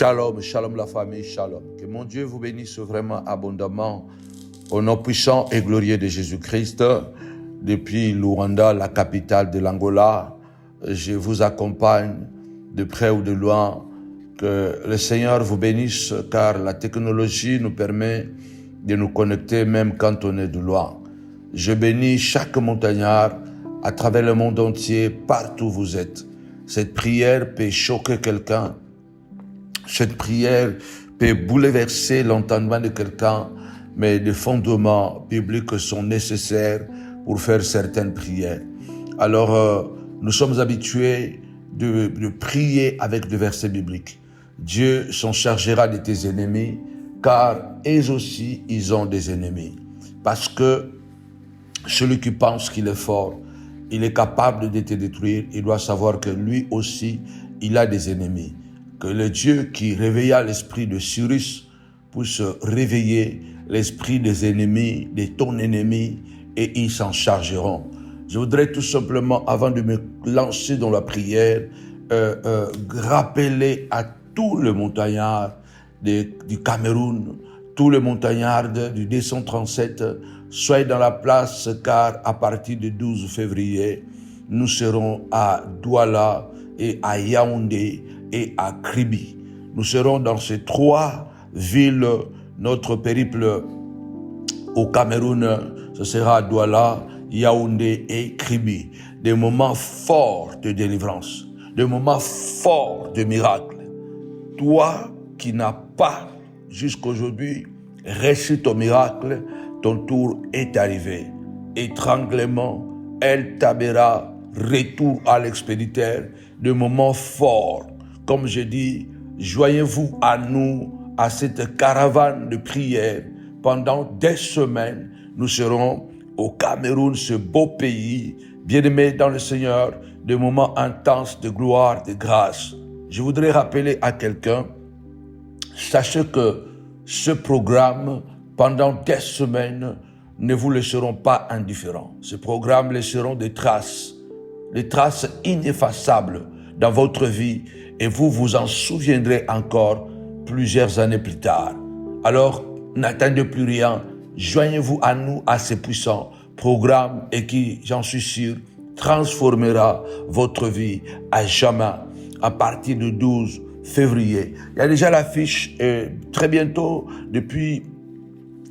Shalom, shalom la famille, shalom. Que mon Dieu vous bénisse vraiment abondamment au nom puissant et glorieux de Jésus-Christ. Depuis Luanda, la capitale de l'Angola, je vous accompagne de près ou de loin. Que le Seigneur vous bénisse car la technologie nous permet de nous connecter même quand on est de loin. Je bénis chaque montagnard à travers le monde entier, partout où vous êtes. Cette prière peut choquer quelqu'un. Cette prière peut bouleverser l'entendement de quelqu'un, mais des fondements bibliques sont nécessaires pour faire certaines prières. Alors, nous sommes habitués de prier avec des versets bibliques. Dieu s'en chargera de tes ennemis, car eux aussi, ils ont des ennemis. Parce que celui qui pense qu'il est fort, il est capable de te détruire, il doit savoir que lui aussi, il a des ennemis. Que le Dieu qui réveilla l'esprit de Cyrus puisse réveiller l'esprit des ennemis, de ton ennemi, et ils s'en chargeront. Je voudrais tout simplement, avant de me lancer dans la prière, rappeler à tous les montagnards du Cameroun, tous les montagnards du 237, soyez dans la place car à partir du 12 février, nous serons à Douala et à Yaoundé et à Kribi. Nous serons dans ces trois villes. Notre périple au Cameroun, ce sera à Douala, Yaoundé et Kribi. Des moments forts de délivrance, des moments forts de miracles. Toi qui n'as pas jusqu'aujourd'hui reçu ton miracle, ton tour est arrivé. Étranglement, El Tabera, retour à l'expéditeur, de moments forts. Comme je dis, joignez-vous à nous, à cette caravane de prière. Pendant des semaines, nous serons au Cameroun, ce beau pays, bien-aimé dans le Seigneur, de moments intenses de gloire, de grâce. Je voudrais rappeler à quelqu'un, sachez que ce programme, pendant des semaines, ne vous laisseront pas indifférents. Ce programme laisseront des traces ineffaçables dans votre vie et vous vous en souviendrez encore plusieurs années plus tard. Alors, n'attendez plus rien, joignez-vous à nous, à ce puissant programme et qui, j'en suis sûr, transformera votre vie à jamais à partir du 12 février. Il y a déjà l'affiche très bientôt,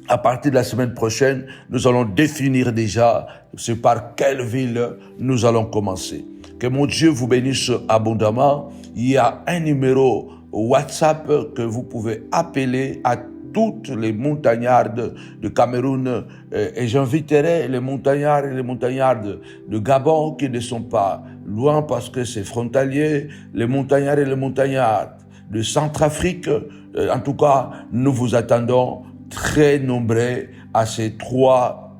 à partir de la semaine prochaine, nous allons définir déjà c'est par quelle ville nous allons commencer. Que mon Dieu vous bénisse abondamment. Il y a un numéro WhatsApp que vous pouvez appeler à toutes les montagnardes de Cameroun et j'inviterai les montagnards et les montagnardes de Gabon qui ne sont pas loin parce que c'est frontalier, les montagnards et les montagnards de Centrafrique. En tout cas, nous vous attendons très nombreux à ces trois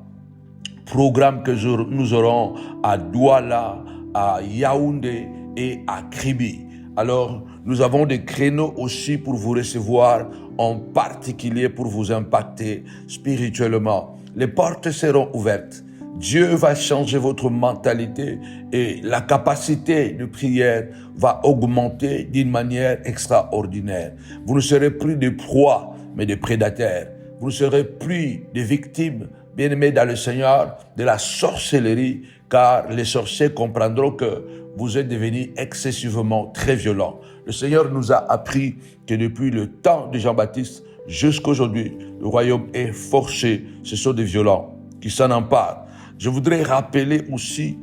programmes que nous aurons à Douala, à Yaoundé et à Kribi. Alors, nous avons des créneaux aussi pour vous recevoir, en particulier pour vous impacter spirituellement. Les portes seront ouvertes. Dieu va changer votre mentalité et la capacité de prière va augmenter d'une manière extraordinaire. Vous ne serez plus des proies, mais des prédateurs. Vous ne serez plus des victimes, bien-aimés dans le Seigneur, de la sorcellerie, car les sorciers comprendront que vous êtes devenus excessivement très violents. Le Seigneur nous a appris que depuis le temps de Jean-Baptiste jusqu'à aujourd'hui, le royaume est forcé. Ce sont des violents qui s'en emparent. Je voudrais rappeler aussi,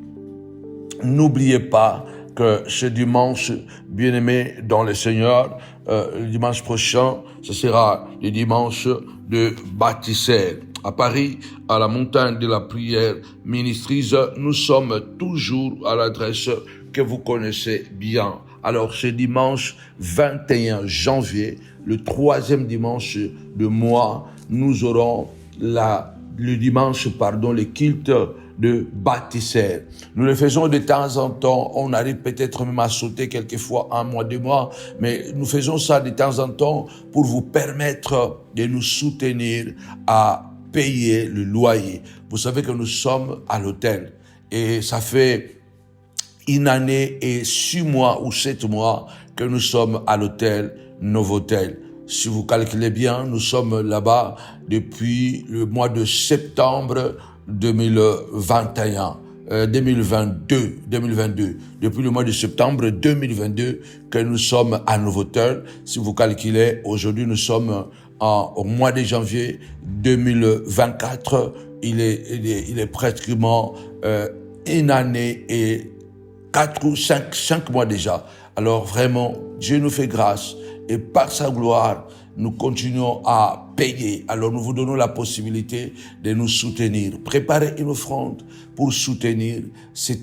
n'oubliez pas que ce dimanche, bien-aimé dans le Seigneur, le dimanche prochain, ce sera le dimanche de baptistère. À Paris, à la montagne de la prière Ministries, nous sommes toujours à l'adresse que vous connaissez bien. Alors, ce dimanche 21 janvier, le troisième dimanche de mois, nous aurons le culte de baptistère. Nous le faisons de temps en temps, on arrive peut-être même à sauter quelquefois un mois, 2 mois, mais nous faisons ça de temps en temps pour vous permettre de nous soutenir à payer le loyer. Vous savez que nous sommes à l'hôtel et ça fait une année et 6 mois ou 7 mois que nous sommes à l'hôtel Novotel. Si vous calculez bien, nous sommes là-bas depuis le mois de septembre 2022. Depuis le mois de septembre 2022 que nous sommes à Novotel. Si vous calculez, aujourd'hui nous sommes au mois de janvier 2024. Il est pratiquement une année et 4 ou 5 mois déjà. Alors vraiment, Dieu nous fait grâce et par sa gloire, nous continuons à payer. Alors nous vous donnons la possibilité de nous soutenir. Préparez une offrande pour soutenir ces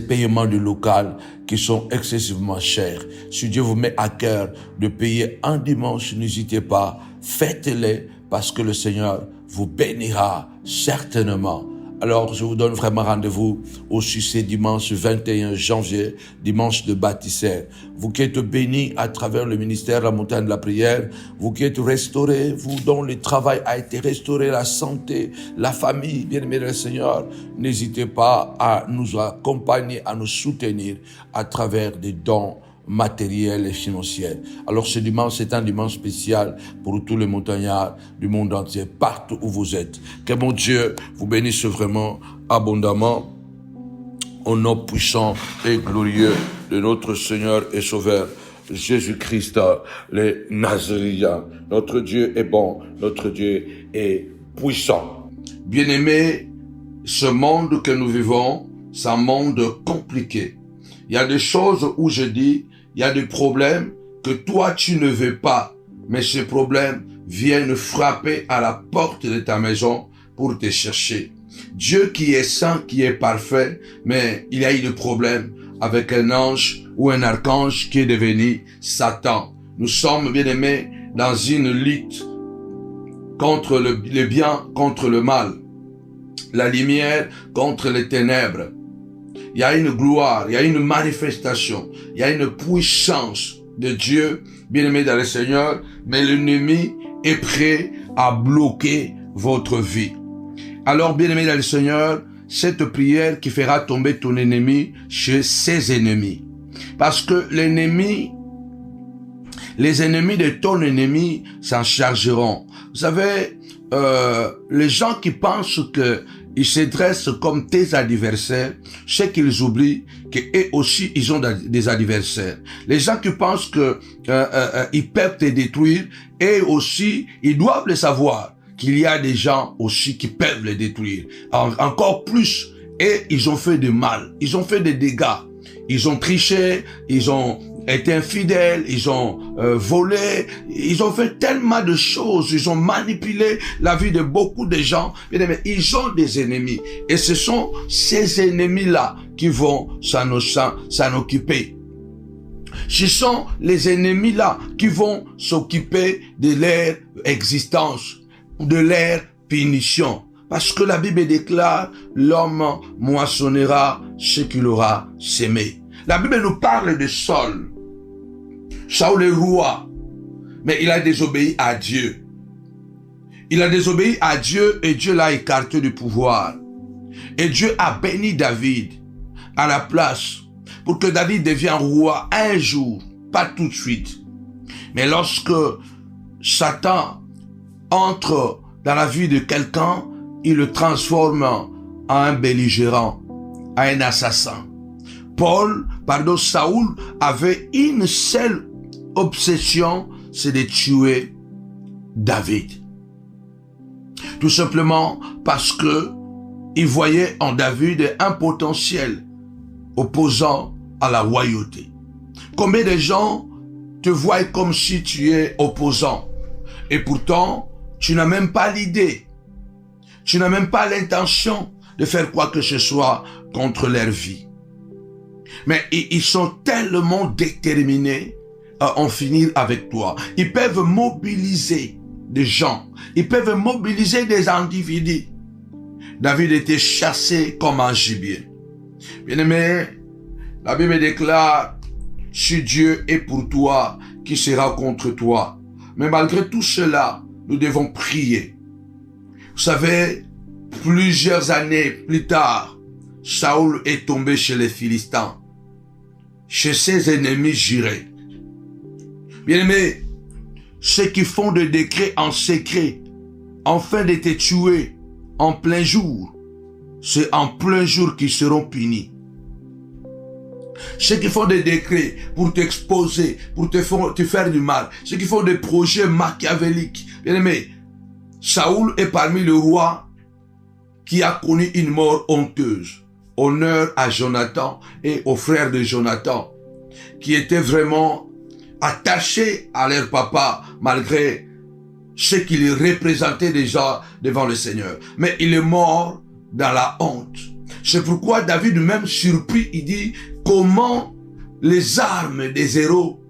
paiements de local qui sont excessivement chers. Si Dieu vous met à cœur de payer un dimanche, n'hésitez pas, faites-les parce que le Seigneur vous bénira certainement. Alors, je vous donne vraiment rendez-vous aussi ce dimanche 21 janvier, dimanche de baptistère. Vous qui êtes bénis à travers le ministère La Montagne de la Prière, vous qui êtes restaurés, vous dont le travail a été restauré, la santé, la famille, bien-aimés du Seigneur, n'hésitez pas à nous accompagner, à nous soutenir à travers des dons matériel et financière. Alors ce dimanche, c'est un dimanche spécial pour tous les montagnards du monde entier, partout où vous êtes. Que mon Dieu vous bénisse vraiment abondamment au nom puissant et glorieux de notre Seigneur et Sauveur Jésus-Christ, le Nazaréen. Notre Dieu est bon, notre Dieu est puissant. Bien-aimés, ce monde que nous vivons, c'est un monde compliqué. Il y a des choses où je dis, il y a des problèmes que toi tu ne veux pas, mais ces problèmes viennent frapper à la porte de ta maison pour te chercher. Dieu qui est saint, qui est parfait, mais il y a eu des problèmes avec un ange ou un archange qui est devenu Satan. Nous sommes, bien aimés, dans une lutte contre le bien, contre le mal, la lumière contre les ténèbres. Il y a une gloire, il y a une manifestation, il y a une puissance de Dieu, bien-aimé dans le Seigneur, mais l'ennemi est prêt à bloquer votre vie. Alors, bien-aimé dans le Seigneur, cette prière qui fera tomber ton ennemi chez ses ennemis. Parce que les ennemis de ton ennemi s'en chargeront. Vous savez, les gens qui pensent que ils se dressent comme tes adversaires, c'est qu'ils oublient qu'eux aussi, ils ont des adversaires. Les gens qui pensent que ils peuvent te détruire, eux aussi, ils doivent le savoir qu'il y a des gens aussi qui peuvent les détruire. Encore plus, et ils ont fait du mal, ils ont fait des dégâts. Ils ont triché, ils ont été infidèles, ils ont volé, ils ont fait tellement de choses, ils ont manipulé la vie de beaucoup de gens. Ils ont des ennemis. Et ce sont ces ennemis-là qui vont s'en occuper. Ce sont les ennemis-là qui vont s'occuper de leur existence, de leur punition. Parce que la Bible déclare, l'homme moissonnera ce qu'il aura sémé. La Bible nous parle de Saul. Saul est roi, mais il a désobéi à Dieu. Il a désobéi à Dieu et Dieu l'a écarté du pouvoir. Et Dieu a béni David à la place pour que David devienne roi un jour, pas tout de suite. Mais lorsque Satan entre dans la vie de quelqu'un, il le transforme en un belligérant, en un assassin. Saoul avait une seule obsession, c'est de tuer David. Tout simplement parce que il voyait en David un potentiel opposant à la royauté. Combien de gens te voient comme si tu es opposant et pourtant tu n'as même pas l'idée, tu n'as même pas l'intention de faire quoi que ce soit contre leur vie. Mais ils sont tellement déterminés à en finir avec toi. Ils peuvent mobiliser des gens. Ils peuvent mobiliser des individus. David était chassé comme un gibier. Bien-aimé, la Bible déclare, si Dieu est pour toi, qui sera contre toi? Mais malgré tout cela, nous devons prier. Vous savez, plusieurs années plus tard, Saoul est tombé chez les Philistins, chez ses ennemis jurés. Bien-aimés, ceux qui font des décrets en secret, afin de te tuer en plein jour, c'est en plein jour qu'ils seront punis. Ceux qui font des décrets pour t'exposer, pour te faire du mal, ceux qui font des projets machiavéliques. Bien-aimés, Saoul est parmi les rois qui a connu une mort honteuse. Honneur à Jonathan et aux frères de Jonathan, qui étaient vraiment attachés à leur papa, malgré ce qu'il représentait déjà devant le Seigneur. Mais il est mort dans la honte. C'est pourquoi David même surpris, il dit, comment les armes des héros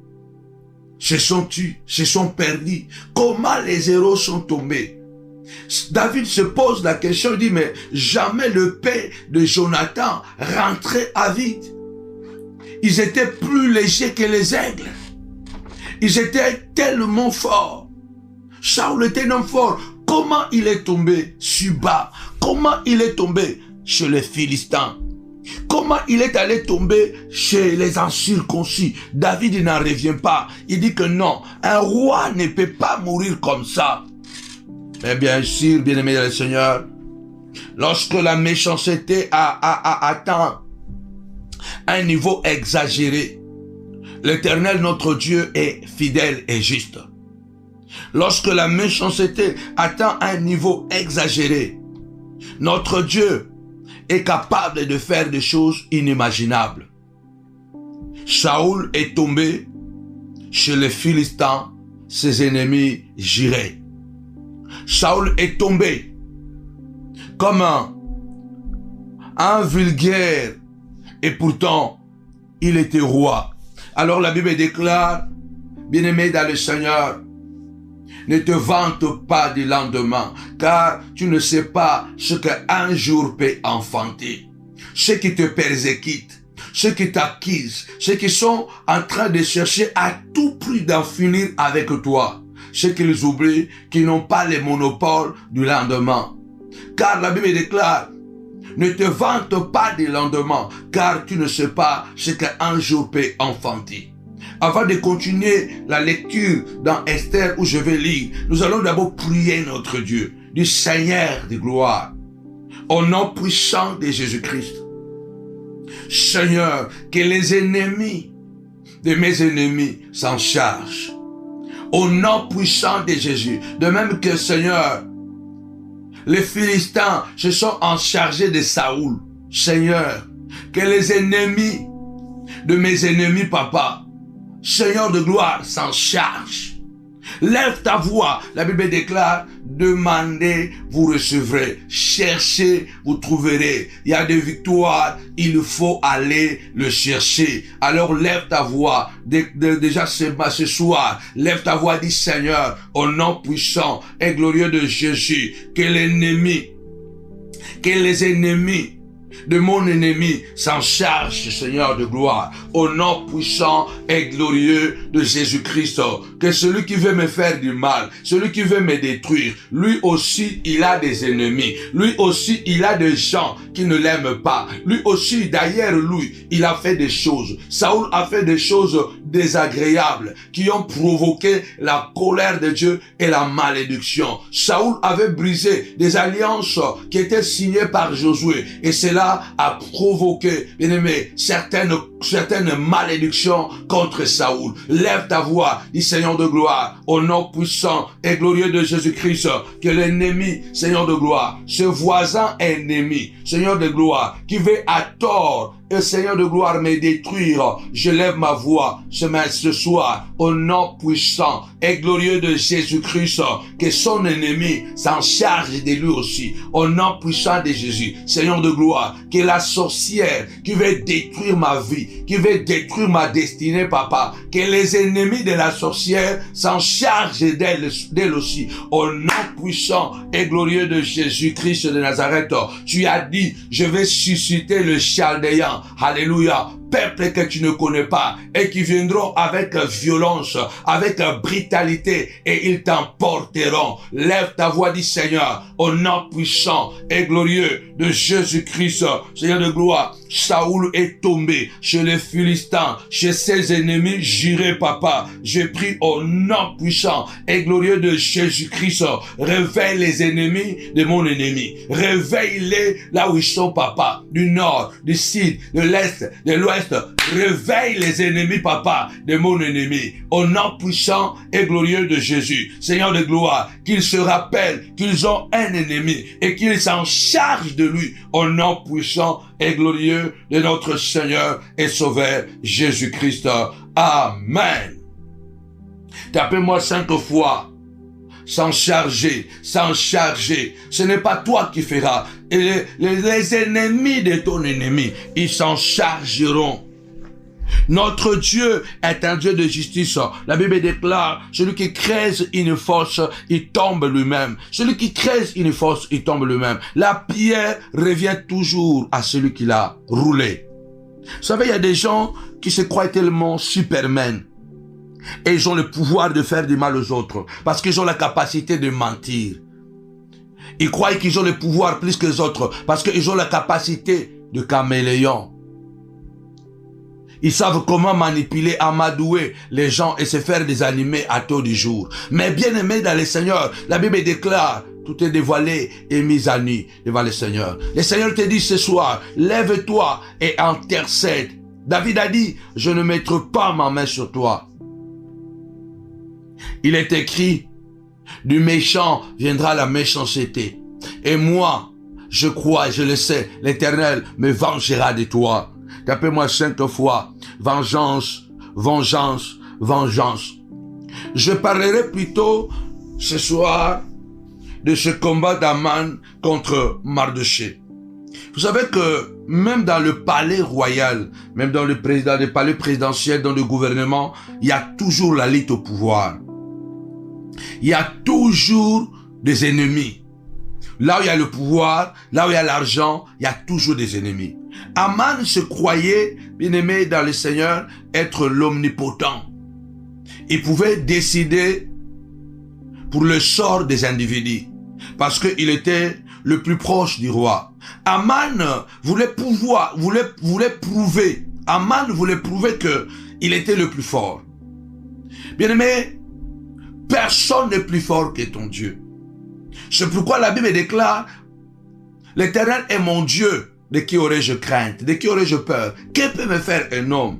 se sont tues, se sont perdues, comment les héros sont tombés. David se pose la question, il dit, mais jamais le père de Jonathan rentrait à vide. Ils étaient plus légers que les aigles. Ils étaient tellement forts. Saoul était un homme fort. Comment il est tombé si bas? Comment il est tombé chez les Philistins? Comment il est allé tomber chez les incirconcis? David n'en revient pas. Il dit que non, un roi ne peut pas mourir comme ça. Mais bien sûr, bien-aimé dans le Seigneur, lorsque la méchanceté a atteint un niveau exagéré, l'Éternel, notre Dieu, est fidèle et juste. Lorsque la méchanceté atteint un niveau exagéré, notre Dieu est capable de faire des choses inimaginables. Saoul est tombé chez les Philistins, ses ennemis jurés. Saoul est tombé comme un vulgaire et pourtant il était roi. Alors la Bible déclare, bien-aimé dans le Seigneur, ne te vante pas du lendemain, car tu ne sais pas ce qu'un jour peut enfanter. Ceux qui te persécutent, ceux qui t'accusent, ceux qui sont en train de chercher à tout prix d'en finir avec toi, ceux qu'ils oublient, qui n'ont pas le monopole du lendemain. Car la Bible déclare, ne te vante pas du lendemain, car tu ne sais pas ce qu'un jour peut enfanter. Avant de continuer la lecture dans Esther où je vais lire, nous allons d'abord prier notre Dieu, du Seigneur de gloire, au nom puissant de Jésus-Christ. Seigneur, que les ennemis de mes ennemis s'en chargent. Au nom puissant de Jésus. De même que, Seigneur, les Philistins se sont en chargés de Saoul. Seigneur, que les ennemis de mes ennemis, papa, Seigneur de gloire, s'en charge. Lève ta voix. La Bible déclare, demandez, vous recevrez. Cherchez, vous trouverez. Il y a des victoires, il faut aller le chercher. Alors lève ta voix. Déjà ce soir, lève ta voix, dis Seigneur, au nom puissant et glorieux de Jésus, que les ennemis de mon ennemi s'en charge, Seigneur de gloire, au nom puissant et glorieux de Jésus-Christ. Que celui qui veut me faire du mal, celui qui veut me détruire, lui aussi il a des ennemis, lui aussi il a des gens qui ne l'aiment pas, lui aussi d'ailleurs lui il a fait des choses. Saoul a fait des choses désagréables qui ont provoqué la colère de Dieu et la malédiction. Saoul avait brisé des alliances qui étaient signées par Josué et cela a provoqué, bien aimé, certaines malédictions contre Saoul. Lève ta voix, dis Seigneur de gloire, au nom puissant et glorieux de Jésus-Christ, que l'ennemi, Seigneur de gloire, ce voisin ennemi, Seigneur de gloire, qui veut à tort et Seigneur de gloire me détruire, je lève ma voix ce soir au nom puissant et glorieux de Jésus-Christ, que son ennemi s'en charge de lui aussi, au nom puissant de Jésus. Seigneur de gloire, que la sorcière qui veut détruire ma vie, qui veut détruire ma destinée, papa, que les ennemis de la sorcière s'en chargent d'elle aussi, au nom puissant et glorieux de Jésus-Christ de Nazareth. Tu as dit, je vais susciter le Chaldéen. Alléluia. peuple que tu ne connais pas et qui viendront avec violence, avec brutalité et ils t'emporteront. Lève ta voix, dit Seigneur, au nom puissant et glorieux de Jésus-Christ. Seigneur de gloire, Saoul est tombé chez les Philistins, chez ses ennemis jurés, papa. Je prie au nom puissant et glorieux de Jésus-Christ. Réveille les ennemis de mon ennemi. Réveille-les là où ils sont, papa. Du nord, du sud, de l'est, de l'ouest. Réveille les ennemis, papa, de mon ennemi. Au nom puissant et glorieux de Jésus. Seigneur de gloire, qu'ils se rappellent qu'ils ont un ennemi et qu'ils s'en chargent de lui. Au nom puissant et glorieux de notre Seigneur et Sauveur Jésus-Christ. Amen. Tapez-moi 5 fois. S'en charger, s'en charger. Ce n'est pas toi qui feras. Et les ennemis de ton ennemi, ils s'en chargeront. Notre Dieu est un Dieu de justice. La Bible déclare, celui qui creuse une fosse, il tombe lui-même. Celui qui creuse une fosse, il tombe lui-même. La pierre revient toujours à celui qui l'a roulée. Vous savez, il y a des gens qui se croient tellement Superman. Et ils ont le pouvoir de faire du mal aux autres. Parce qu'ils ont la capacité de mentir. Ils croient qu'ils ont le pouvoir plus que les autres. Parce qu'ils ont la capacité de caméléon. Ils savent comment manipuler, amadouer les gens et se faire des animés à taux du jour. Mais bien aimé dans le Seigneur, la Bible déclare, tout est dévoilé et mis à nu devant le Seigneur. Le Seigneur te dit ce soir, lève-toi et intercède. David a dit, je ne mettrai pas ma main sur toi. Il est écrit, du méchant viendra la méchanceté. Et moi, je crois, je le sais, l'Éternel me vengera de toi. Tapez-moi 5 fois, vengeance, vengeance, vengeance. Je parlerai plutôt ce soir de ce combat d'Aman contre Mardochée. Vous savez que même dans le palais royal, même dans le palais présidentiel, dans le gouvernement, il y a toujours la lutte au pouvoir. Il y a toujours des ennemis. Là où il y a le pouvoir, là où il y a l'argent, il y a toujours des ennemis. Aman se croyait, bien-aimé dans le Seigneur, être l'omnipotent. Il pouvait décider pour le sort des individus, parce qu'il était le plus proche du roi. Aman voulait prouver. Aman voulait prouver qu'il était le plus fort. Bien-aimé, personne n'est plus fort que ton Dieu. C'est pourquoi la Bible déclare, l'Éternel est mon Dieu, de qui aurais-je crainte, de qui aurais-je peur? Que peut me faire un homme?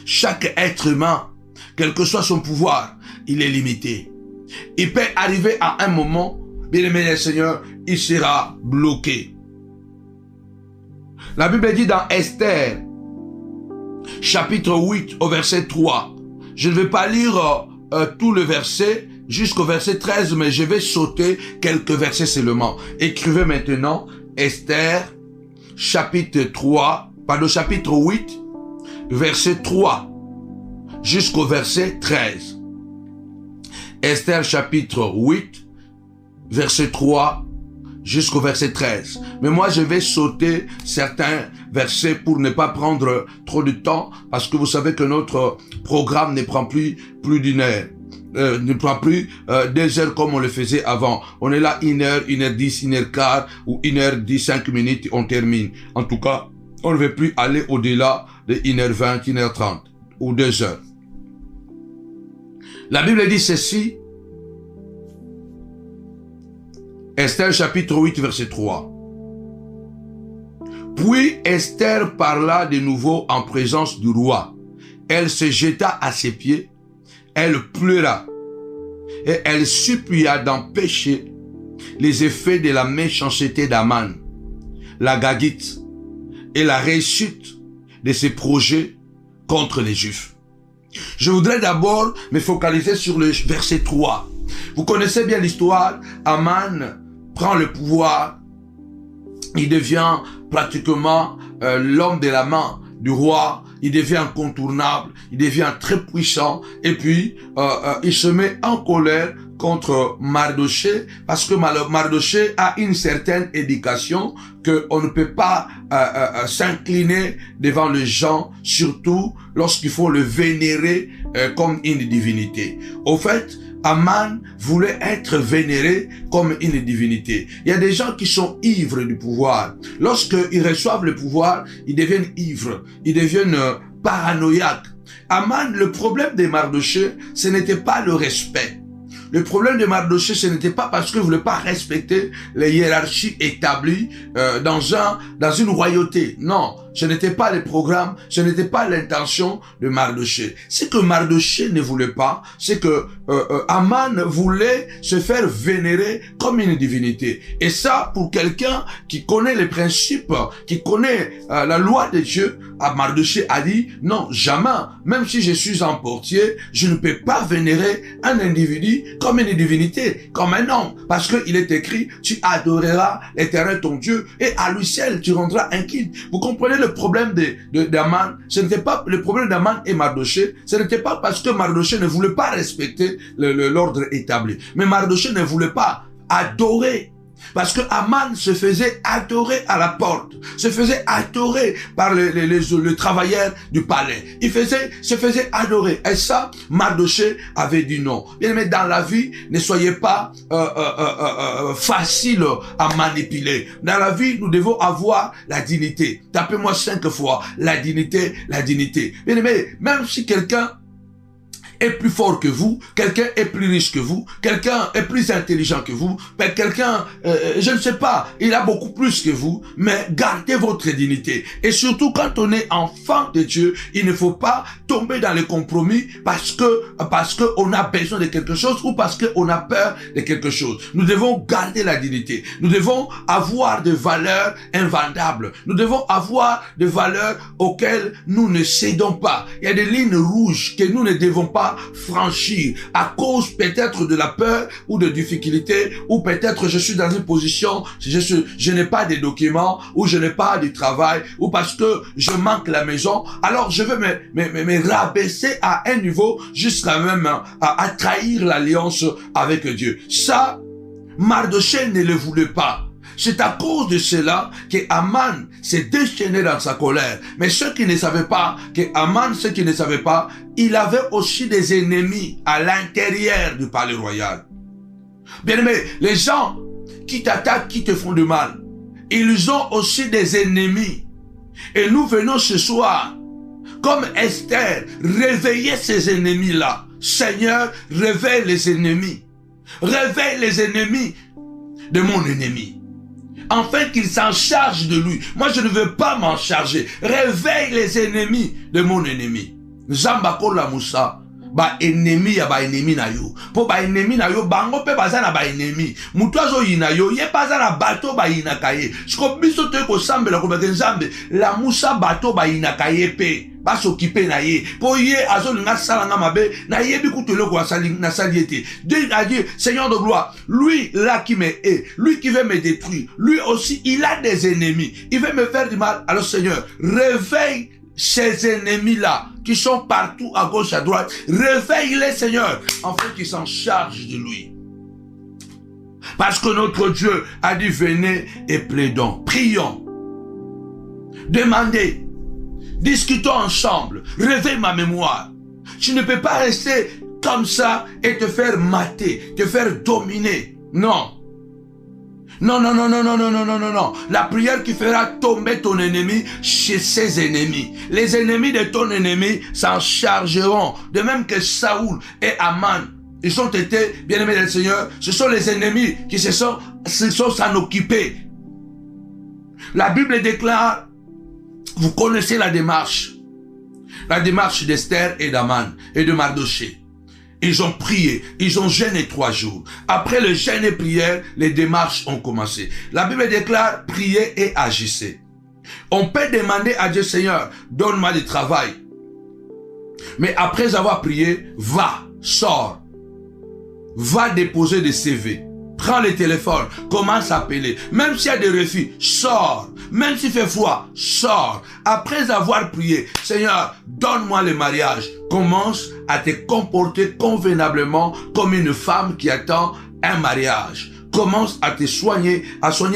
Chaque être humain, quel que soit son pouvoir, il est limité. Il peut arriver à un moment, bien-aimé le Seigneur, il sera bloqué. La Bible dit dans Esther, chapitre 8, au verset 3, je ne vais pas lire tout le verset, jusqu'au verset 13, mais je vais sauter quelques versets seulement. Écrivez maintenant Esther, chapitre 8, verset 3, jusqu'au verset 13. Esther, chapitre 8, verset 3, jusqu'au verset 13. Mais moi, je vais sauter certains versets pour ne pas prendre trop de temps, parce que vous savez que notre programme ne prend plus d'une heure. Ne prend plus 2 heures comme on le faisait avant. On est là 1h, 1h10, 1h15 ou 1h10, 5 minutes, on termine. En tout cas, on ne veut plus aller au-delà de 1h20, 1h30 ou 2 heures. La Bible dit ceci. Esther chapitre 8 verset 3. Puis Esther parla de nouveau en présence du roi. Elle se jeta à ses pieds. Elle pleura et elle supplia d'empêcher les effets de la méchanceté d'Aman, la Gagite, et la réussite de ses projets contre les Juifs. Je voudrais d'abord me focaliser sur le verset 3. Vous connaissez bien l'histoire. Aman prend le pouvoir. Il devient pratiquement l'homme de la main du roi. Il devient incontournable, il devient très puissant et puis il se met en colère contre Mardoché parce que Mardoché a une certaine éducation qu'on ne peut pas s'incliner devant les gens, surtout lorsqu'il faut le vénérer comme une divinité. Au fait, Aman voulait être vénéré comme une divinité. Il y a des gens qui sont ivres du pouvoir. Lorsqu'ils reçoivent le pouvoir, ils deviennent ivres, ils deviennent paranoïaques. Aman, le problème de Mardoché, ce n'était pas le respect. Le problème de Mardoché, ce n'était pas parce qu'il ne voulait pas respecter les hiérarchies établies dans une royauté. Non, ce n'était pas le programme, ce n'était pas l'intention de Mardoché. Ce que Mardoché ne voulait pas, c'est que Aman voulait se faire vénérer comme une divinité. Et ça, pour quelqu'un qui connaît les principes, qui connaît la loi de Dieu, Mardoché a dit, non, jamais, même si je suis un portier, je ne peux pas vénérer un individu comme une divinité, comme un homme. Parce qu'il est écrit, tu adoreras l'Éternel ton Dieu et à lui seul tu rendras un culte. Vous comprenez le problème d'Aman? Ce n'était pas le problème d'Aman et Mardoché. Ce n'était pas parce que Mardoché ne voulait pas respecter l'ordre établi. Mais Mardoché ne voulait pas adorer. Parce que Aman se faisait adorer à la porte, se faisait adorer par les travailleurs du palais. Se faisait adorer. Et ça, Mardoché avait dit non. Bien aimé, dans la vie, ne soyez pas facile à manipuler. Dans la vie, nous devons avoir la dignité. Tapez-moi 5 fois, la dignité, la dignité. Bien aimé, même si quelqu'un est plus fort que vous, quelqu'un est plus riche que vous, quelqu'un est plus intelligent que vous, quelqu'un, je ne sais pas, il a beaucoup plus que vous, mais gardez votre dignité. Et surtout, quand on est enfant de Dieu, il ne faut pas tomber dans les compromis parce que on a besoin de quelque chose ou parce qu'on a peur de quelque chose. Nous devons garder la dignité. Nous devons avoir des valeurs invendables. Nous devons avoir des valeurs auxquelles nous ne cédons pas. Il y a des lignes rouges que nous ne devons pas franchir à cause peut-être de la peur ou de difficultés, ou peut-être je suis dans une position, je n'ai pas de documents, ou je n'ai pas de travail, ou parce que je manque la maison, alors je veux me rabaisser à un niveau jusqu'à même à trahir l'alliance avec Dieu. Ça, Mardoché ne le voulait pas. C'est à cause de cela que Aman s'est déchaîné dans sa colère. Mais ceux qui ne savaient pas, il avait aussi des ennemis à l'intérieur du palais royal. Bien aimé, les gens qui t'attaquent, qui te font du mal, ils ont aussi des ennemis. Et nous venons ce soir, comme Esther, réveiller ces ennemis-là. Seigneur, réveille les ennemis. Réveille les ennemis de mon ennemi. Afin qu'il s'en charge de lui. Moi, je ne veux pas m'en charger. Réveille les ennemis de mon ennemi. Zambako la Moussa. Ba ennemi ya ba ennemi na yo. Po ba ennemi na yo, bango pe baza na ba ennemi. Mutuazo yina yo, ye baza na bato ba yina kaye. Shko biso te ko sambe la ko ba nzambe. La Moussa bato ba yina kaye pe. Ba s'occuper na ye. Po ye azo linga sala nga mabe, na ye bi kutelo ko na saliete. Dieu a dit, Seigneur de gloire, lui là qui me hait, lui qui veut me détruire, lui aussi il a des ennemis. Il veut me faire du mal. Alors Seigneur, réveille ces ennemis-là qui sont partout à gauche, à droite, réveille-les, Seigneur, afin qu'ils s'en chargent de lui. Parce que notre Dieu a dit, venez et plaidons, prions, demandez, discutons ensemble, réveille ma mémoire. Tu ne peux pas rester comme ça et te faire mater, te faire dominer. Non. Non, non, non, non, non, non, non, non, non, non. La prière qui fera tomber ton ennemi chez ses ennemis. Les ennemis de ton ennemi s'en chargeront. De même que Saoul et Aman, ils ont été, bien-aimés du Seigneur, ce sont les ennemis qui se sont s'en occupés. La Bible déclare, vous connaissez la démarche d'Esther et d'Aman et de Mardoché. Ils ont prié, ils ont jeûné 3 jours. Après le jeûne et prière, les démarches ont commencé. La Bible déclare, priez et agissez. On peut demander à Dieu, Seigneur, donne-moi du travail. Mais après avoir prié, va, sors. Va déposer des CV. Prends le téléphone, commence à appeler. Même s'il y a des refus, sors. Même s'il fait froid, sors. Après avoir prié, Seigneur, donne-moi le mariage. Commence à te comporter convenablement comme une femme qui attend un mariage. Commence à te soigner,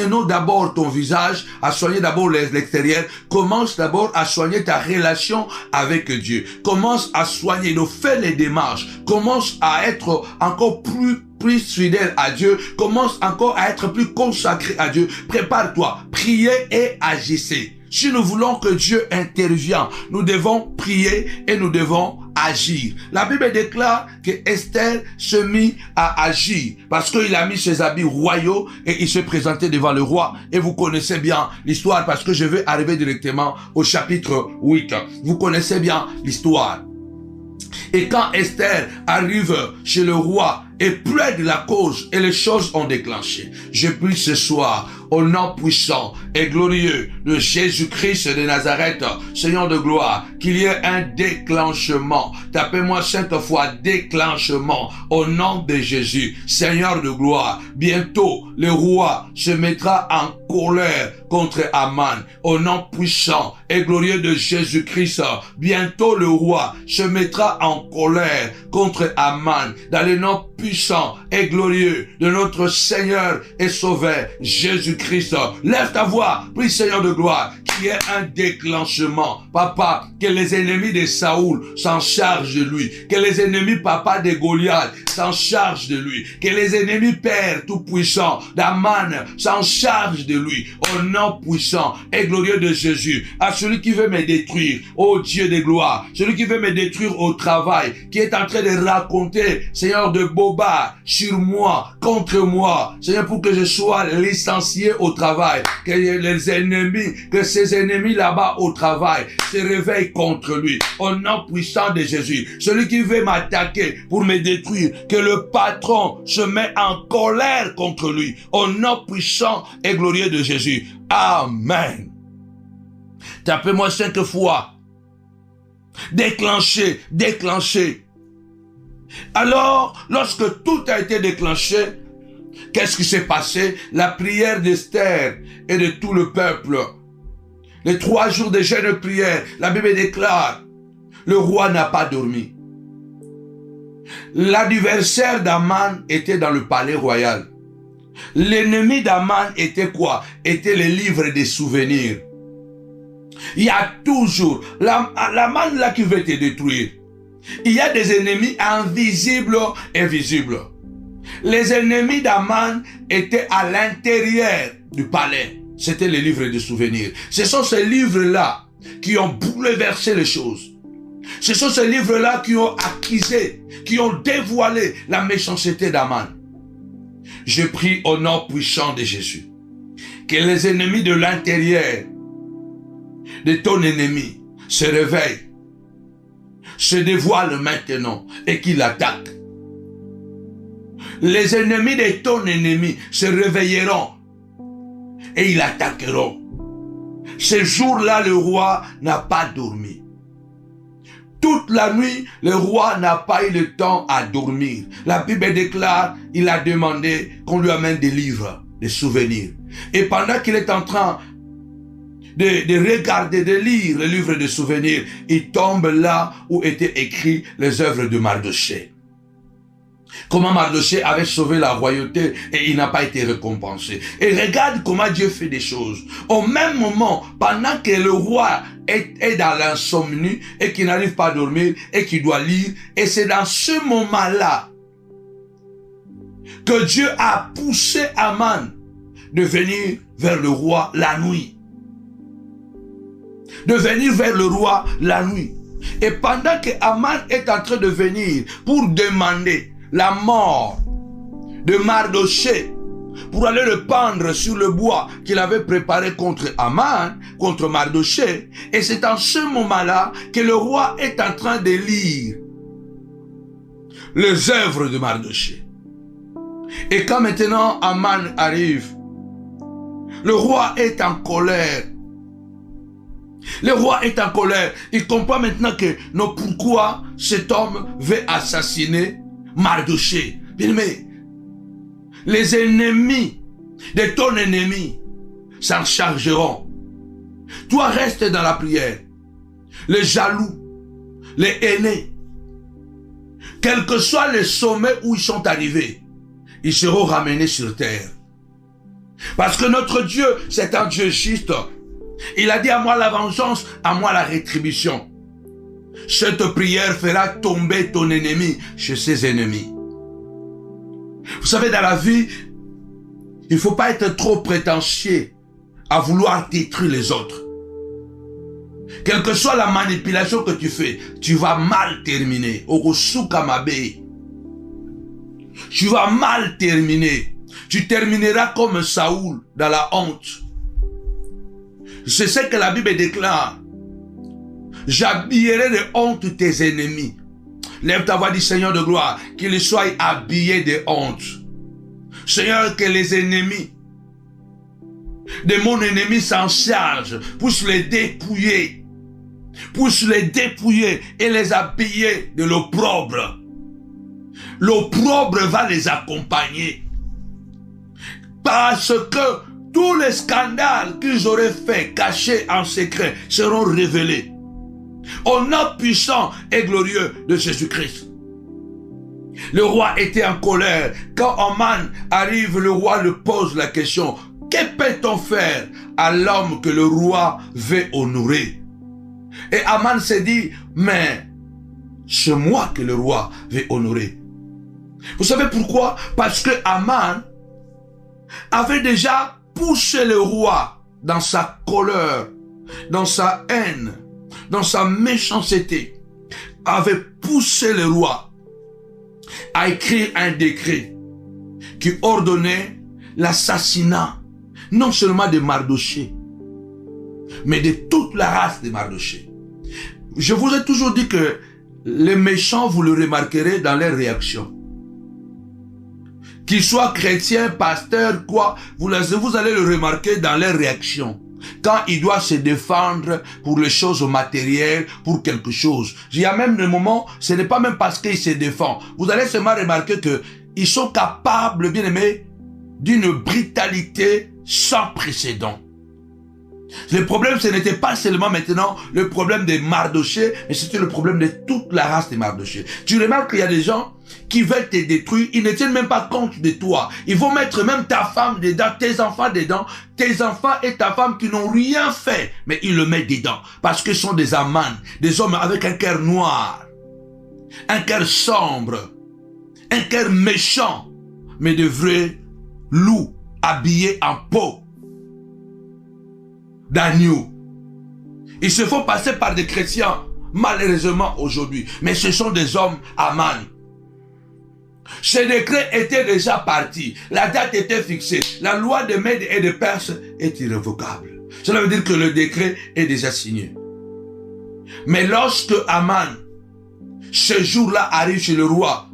non d'abord ton visage, à soigner d'abord l'extérieur. Commence d'abord à soigner ta relation avec Dieu. Commence à soigner, de faire les démarches. Commence à être encore plus fidèle à Dieu. Commence encore à être plus consacré à Dieu. Prépare-toi, priez et agissez. Si nous voulons que Dieu intervienne, nous devons prier et nous devons agir. La Bible déclare que Esther se mit à agir parce qu'il a mis ses habits royaux et il se présentait devant le roi. Et vous connaissez bien l'histoire parce que je vais arriver directement au chapitre 8. Vous connaissez bien l'histoire. Et quand Esther arrive chez le roi et plaide la cause et les choses ont déclenché. Je prie ce soir au nom puissant et glorieux de Jésus-Christ de Nazareth, Seigneur de gloire, qu'il y ait un déclenchement. Tapez-moi 5 fois déclenchement au nom de Jésus, Seigneur de gloire. Bientôt, le roi se mettra en colère contre Aman au nom puissant et glorieux de Jésus-Christ. Bientôt, le roi se mettra en colère contre Aman dans le nom puissant et glorieux de notre Seigneur et Sauveur Jésus-Christ. Lève ta voix, prie Seigneur de gloire, qu'il y ait un déclenchement. Papa, que les ennemis de Saoul s'en chargent de lui. Que les ennemis, papa, de Goliath s'en chargent de lui. Que les ennemis, Père tout-puissant, d'Aman s'en chargent de lui. Au nom puissant et glorieux de Jésus, à celui qui veut me détruire, ô Dieu de gloire, celui qui veut me détruire au travail, qui est en train de raconter, Seigneur, de bobards sur moi, contre moi, Seigneur, pour que je sois licencié au travail, que les ennemis, que ces ennemis là-bas au travail se réveillent contre lui, au nom puissant de Jésus. Celui qui veut m'attaquer pour me détruire, que le patron se met en colère contre lui, au nom puissant et glorieux de Jésus. Amen. Tapez-moi 5 fois. Déclenché, déclenché. Alors, lorsque tout a été déclenché, qu'est-ce qui s'est passé? La prière d'Esther et de tout le peuple. Les 3 jours de jeûne et prière, la Bible déclare, le roi n'a pas dormi. L'adversaire d'Aman était dans le palais royal. L'ennemi d'Aman était quoi? Était les livres des souvenirs. Il y a toujours l'Aman là qui veut te détruire. Il y a des ennemis invisibles et visibles. Les ennemis d'Aman étaient à l'intérieur du palais. C'était les livres de souvenirs. Ce sont ces livres-là qui ont bouleversé les choses. Ce sont ces livres-là qui ont accusé, qui ont dévoilé la méchanceté d'Aman. Je prie au nom puissant de Jésus que les ennemis de l'intérieur de ton ennemi se réveillent, se dévoilent maintenant et qu'il attaque. Les ennemis de ton ennemi se réveilleront et ils attaqueront. Ce jour-là, le roi n'a pas dormi. Toute la nuit, le roi n'a pas eu le temps à dormir. La Bible déclare, il a demandé qu'on lui amène des livres, des souvenirs. Et pendant qu'il est en train de regarder, de lire les livres de souvenirs, il tombe là où étaient écrits les œuvres de Mardochée. Comment Mardochée avait sauvé la royauté et il n'a pas été récompensé. Et regarde comment Dieu fait des choses. Au même moment, pendant que le roi est dans l'insomnie et qu'il n'arrive pas à dormir et qu'il doit lire, et c'est dans ce moment-là que Dieu a poussé Aman de venir vers le roi la nuit. De venir vers le roi la nuit. Et pendant que Aman est en train de venir pour demander la mort de Mardochée, pour aller le pendre sur le bois qu'il avait préparé contre Aman, contre Mardochée, et c'est en ce moment-là que le roi est en train de lire les œuvres de Mardochée. Et quand maintenant Aman arrive, le roi est en colère. Le roi est en colère. Il comprend maintenant que non, pourquoi cet homme veut assassiner Mardochée. Bien aimé, les ennemis de ton ennemi s'en chargeront. Toi, reste dans la prière. Les jaloux, les haineux, quel que soit le sommet où ils sont arrivés, ils seront ramenés sur terre. Parce que notre Dieu, c'est un Dieu juste. Il a dit à moi la vengeance, à moi la rétribution. Cette prière fera tomber ton ennemi chez ses ennemis. Vous savez, dans la vie, il ne faut pas être trop prétentieux à vouloir détruire les autres. Quelle que soit la manipulation que tu fais, tu vas mal terminer. Tu vas mal terminer. Tu termineras comme Saoul dans la honte. C'est ce que la Bible déclare. J'habillerai de honte tes ennemis. Lève ta voix, dis Seigneur de gloire, qu'ils soient habillés de honte. Seigneur, que les ennemis de mon ennemi s'en chargent, puissent les dépouiller. Puissent les dépouiller et les habiller de l'opprobre. L'opprobre va les accompagner. Parce que tous les scandales qu'ils auraient fait, cachés en secret, seront révélés. Au nom puissant et glorieux de Jésus-Christ. Le roi était en colère. Quand Aman arrive, le roi lui pose la question: que peut-on faire à l'homme que le roi veut honorer? Et Aman s'est dit: mais c'est moi que le roi veut honorer. Vous savez pourquoi? Parce que Aman avait déjà poussé le roi dans sa colère, dans sa haine, dans sa méchanceté, avait poussé le roi à écrire un décret qui ordonnait l'assassinat non seulement de Mardochée, mais de toute la race de Mardochée. Je vous ai toujours dit que les méchants, vous le remarquerez dans leurs réactions. Qu'ils soient chrétiens, pasteurs, quoi, vous allez le remarquer dans leurs réactions. Quand il doit se défendre pour les choses matérielles, pour quelque chose. Il y a même des moments, ce n'est pas même parce qu'il se défend. Vous allez seulement remarquer qu'ils sont capables, bien aimés, d'une brutalité sans précédent. Le problème, ce n'était pas seulement maintenant le problème de Mardochée, mais c'était le problème de toute la race de Mardochée. Tu remarques qu'il y a des gens qui veulent te détruire, ils ne tiennent même pas compte de toi. Ils vont mettre même ta femme dedans, tes enfants dedans, tes enfants et ta femme qui n'ont rien fait, mais ils le mettent dedans. Parce que ce sont des amans, des hommes avec un cœur noir, un cœur sombre, un cœur méchant, mais de vrais loups habillés en peau d'agneau. Ils se font passer par des chrétiens, malheureusement aujourd'hui, mais ce sont des hommes amans. Ce décret était déjà parti, la date était fixée, la loi de Mèdes et de Perse est irrévocable. Cela veut dire que le décret est déjà signé. Mais lorsque Aman, ce jour-là, arrive chez le roi,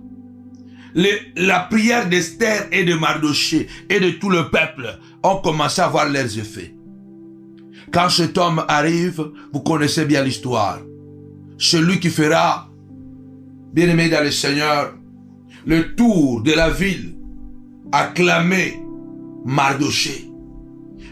la prière d'Esther et de Mardochée et de tout le peuple ont commencé à voir leurs effets. Quand cet homme arrive, vous connaissez bien l'histoire. Celui qui fera, bien aimé dans le Seigneur, le tour de la ville, acclamer Mardochée.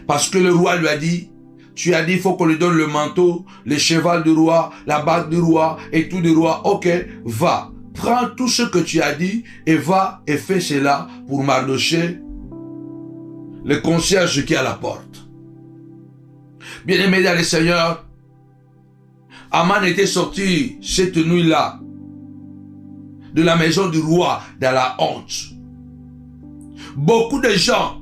Parce que le roi lui a dit, tu as dit, il faut qu'on lui donne le manteau, le cheval du roi, la bague du roi et tout du roi. Ok, va, prends tout ce que tu as dit et va et fais cela pour Mardochée, le concierge qui est à la porte. Bien-aimé dans le Seigneur, Aman était sorti cette nuit-là de la maison du roi dans la honte. Beaucoup de gens,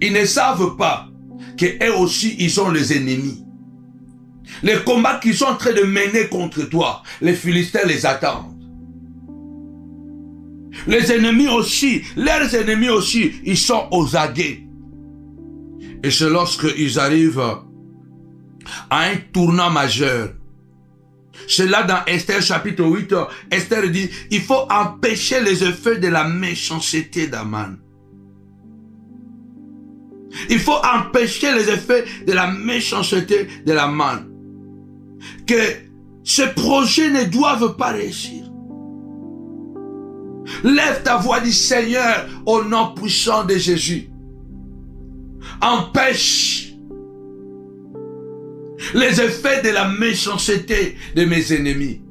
ils ne savent pas qu'eux aussi, ils sont les ennemis. Les combats qu'ils sont en train de mener contre toi, les Philistins les attendent. Les ennemis aussi, leurs ennemis aussi, ils sont aux aguets. Et c'est lorsqu'ils arrivent à un tournant majeur. C'est là dans Esther chapitre 8, Esther dit, il faut empêcher les effets de la méchanceté d'Aman. Il faut empêcher les effets de la méchanceté de l'Aman. Que ces projets ne doivent pas réussir. Lève ta voix, dis Seigneur, au nom puissant de Jésus. Empêche les effets de la méchanceté de mes ennemis.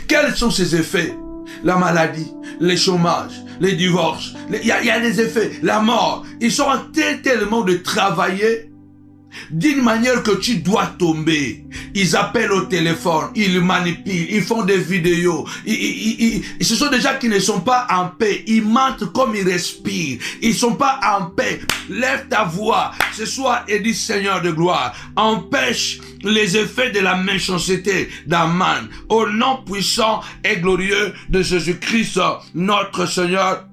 Quels sont ces effets? La maladie, le chômage, les divorces, il y a des effets, la mort. Ils sont en train tellement de travailler d'une manière que tu dois tomber. Ils appellent au téléphone, ils manipulent, ils font des vidéos. Ce sont des gens qui ne sont pas en paix. Ils mentent comme ils respirent. Ils ne sont pas en paix. Lève ta voix ce soir et dis Seigneur de gloire, empêche les effets de la méchanceté d'Aman. Au nom puissant et glorieux de Jésus-Christ, notre Seigneur,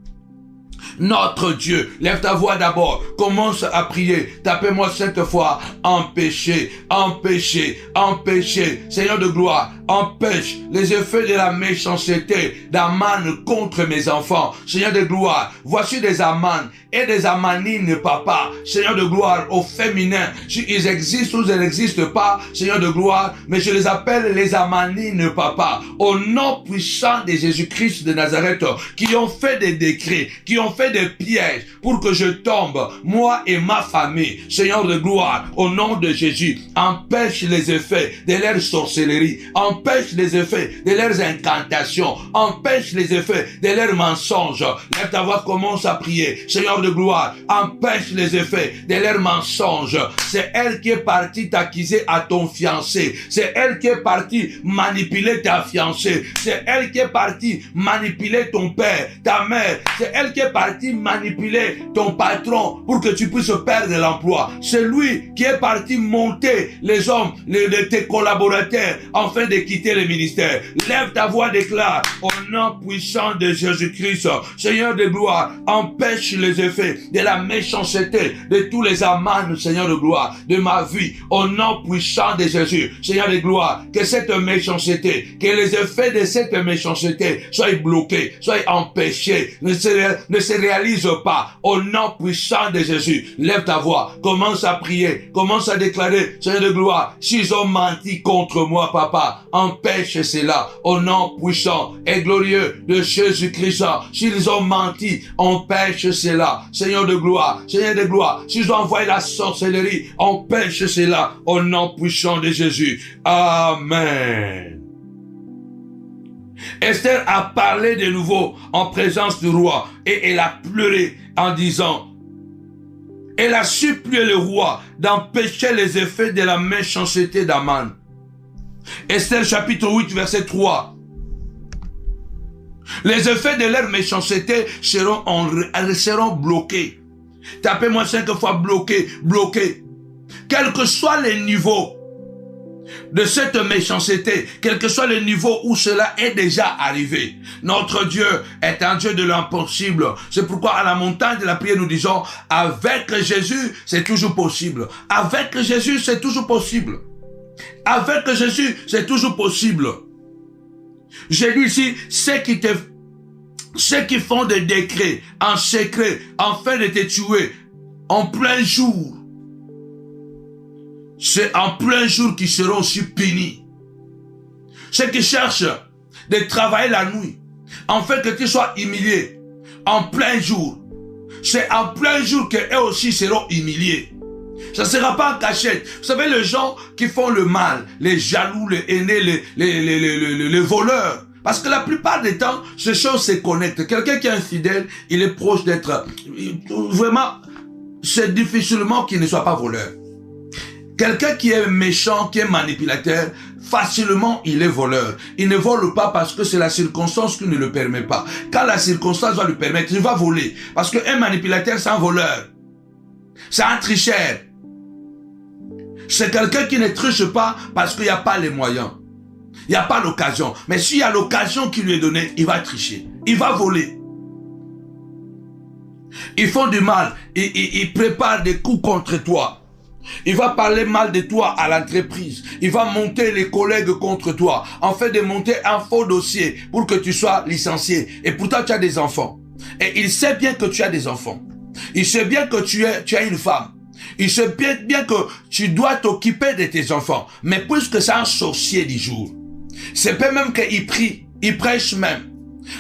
notre Dieu. Lève ta voix d'abord. Commence à prier. Tapez-moi 7 fois. Empêcher, empêcher, empêcher. Seigneur de gloire, empêche les effets de la méchanceté d'Aman contre mes enfants. Seigneur de gloire, voici des Aman et des Amanines, papa. Seigneur de gloire, au féminin. Ils existent ou ils n'existent pas, Seigneur de gloire, mais je les appelle les Amanines, papa. Au nom puissant de Jésus-Christ de Nazareth, qui ont fait des décrets, qui ont fait des pièges pour que je tombe, moi et ma famille. Seigneur de gloire, au nom de Jésus, empêche les effets de leur sorcellerie, empêche les effets de leurs incantations, empêche les effets de leurs mensonges. Lève ta voix, commence à prier. Seigneur de gloire, empêche les effets de leurs mensonges. C'est elle qui est partie t'accuser à ton fiancé. C'est elle qui est partie manipuler ta fiancée. C'est elle qui est partie manipuler ton père, ta mère. C'est elle qui est partie manipuler ton patron pour que tu puisses perdre l'emploi. C'est lui qui est parti monter les hommes, tes collaborateurs, afin de quitter le ministère. Lève ta voix, déclare, au nom puissant de Jésus-Christ, Seigneur de gloire, empêche les effets de la méchanceté de tous les amants, Seigneur de gloire, de ma vie, au nom puissant de Jésus, Seigneur de gloire, que cette méchanceté, que les effets de cette méchanceté soient bloqués, soient empêchés, ne se réalisent pas, au nom puissant de Jésus. Lève ta voix, commence à prier, commence à déclarer, Seigneur de gloire, s'ils ont menti contre moi, papa, empêche cela, au nom puissant et glorieux de Jésus-Christ. S'ils ont menti, empêche cela, Seigneur de gloire, s'ils ont envoyé la sorcellerie, empêche cela, au nom puissant de Jésus. Amen. Esther a parlé de nouveau en présence du roi et elle a pleuré en disant, elle a supplié le roi d'empêcher les effets de la méchanceté d'Aman. Esther chapitre 8 verset 3. Les effets de leur méchanceté seront bloqués. Tapez-moi 5 fois bloqué, bloqué. Quel que soit le niveau de cette méchanceté, quel que soit le niveau où cela est déjà arrivé, notre Dieu est un Dieu de l'impossible. C'est pourquoi à la montagne de la prière nous disons, avec Jésus c'est toujours possible. Avec Jésus c'est toujours possible. Avec Jésus c'est toujours possible. J'ai dit ici, ceux qui font des décrets en secret afin de te tuer en plein jour, c'est en plein jour qu'ils seront aussi punis. Ceux qui cherchent de travailler la nuit, afin que tu sois humilié en plein jour, c'est en plein jour qu'eux aussi seront humiliés. Ça ne sera pas en cachette. Vous savez, les gens qui font le mal, les jaloux, les haineux, les voleurs, parce que la plupart des temps, ces choses se connectent. Quelqu'un qui est infidèle, il est proche d'être... Vraiment, c'est difficilement qu'il ne soit pas voleur. Quelqu'un qui est méchant, qui est manipulateur, facilement il est voleur. Il ne vole pas parce que c'est la circonstance qui ne le permet pas. Quand la circonstance va le permettre, il va voler. Parce qu'un manipulateur, c'est un voleur. C'est un tricheur. C'est quelqu'un qui ne triche pas parce qu'il n'y a pas les moyens. Il n'y a pas l'occasion. Mais s'il y a l'occasion qui lui est donnée, il va tricher. Il va voler. Ils font du mal. Ils préparent des coups contre toi. Il va parler mal de toi à l'entreprise. Il va monter les collègues contre toi. En fait de monter un faux dossier pour que tu sois licencié. Et pourtant tu as des enfants. Et il sait bien que tu as des enfants. Il sait bien que tu as une femme. Il sait bien que tu dois t'occuper de tes enfants. Mais puisque c'est un sorcier du jour, c'est pas même qu'il prie, il prêche même.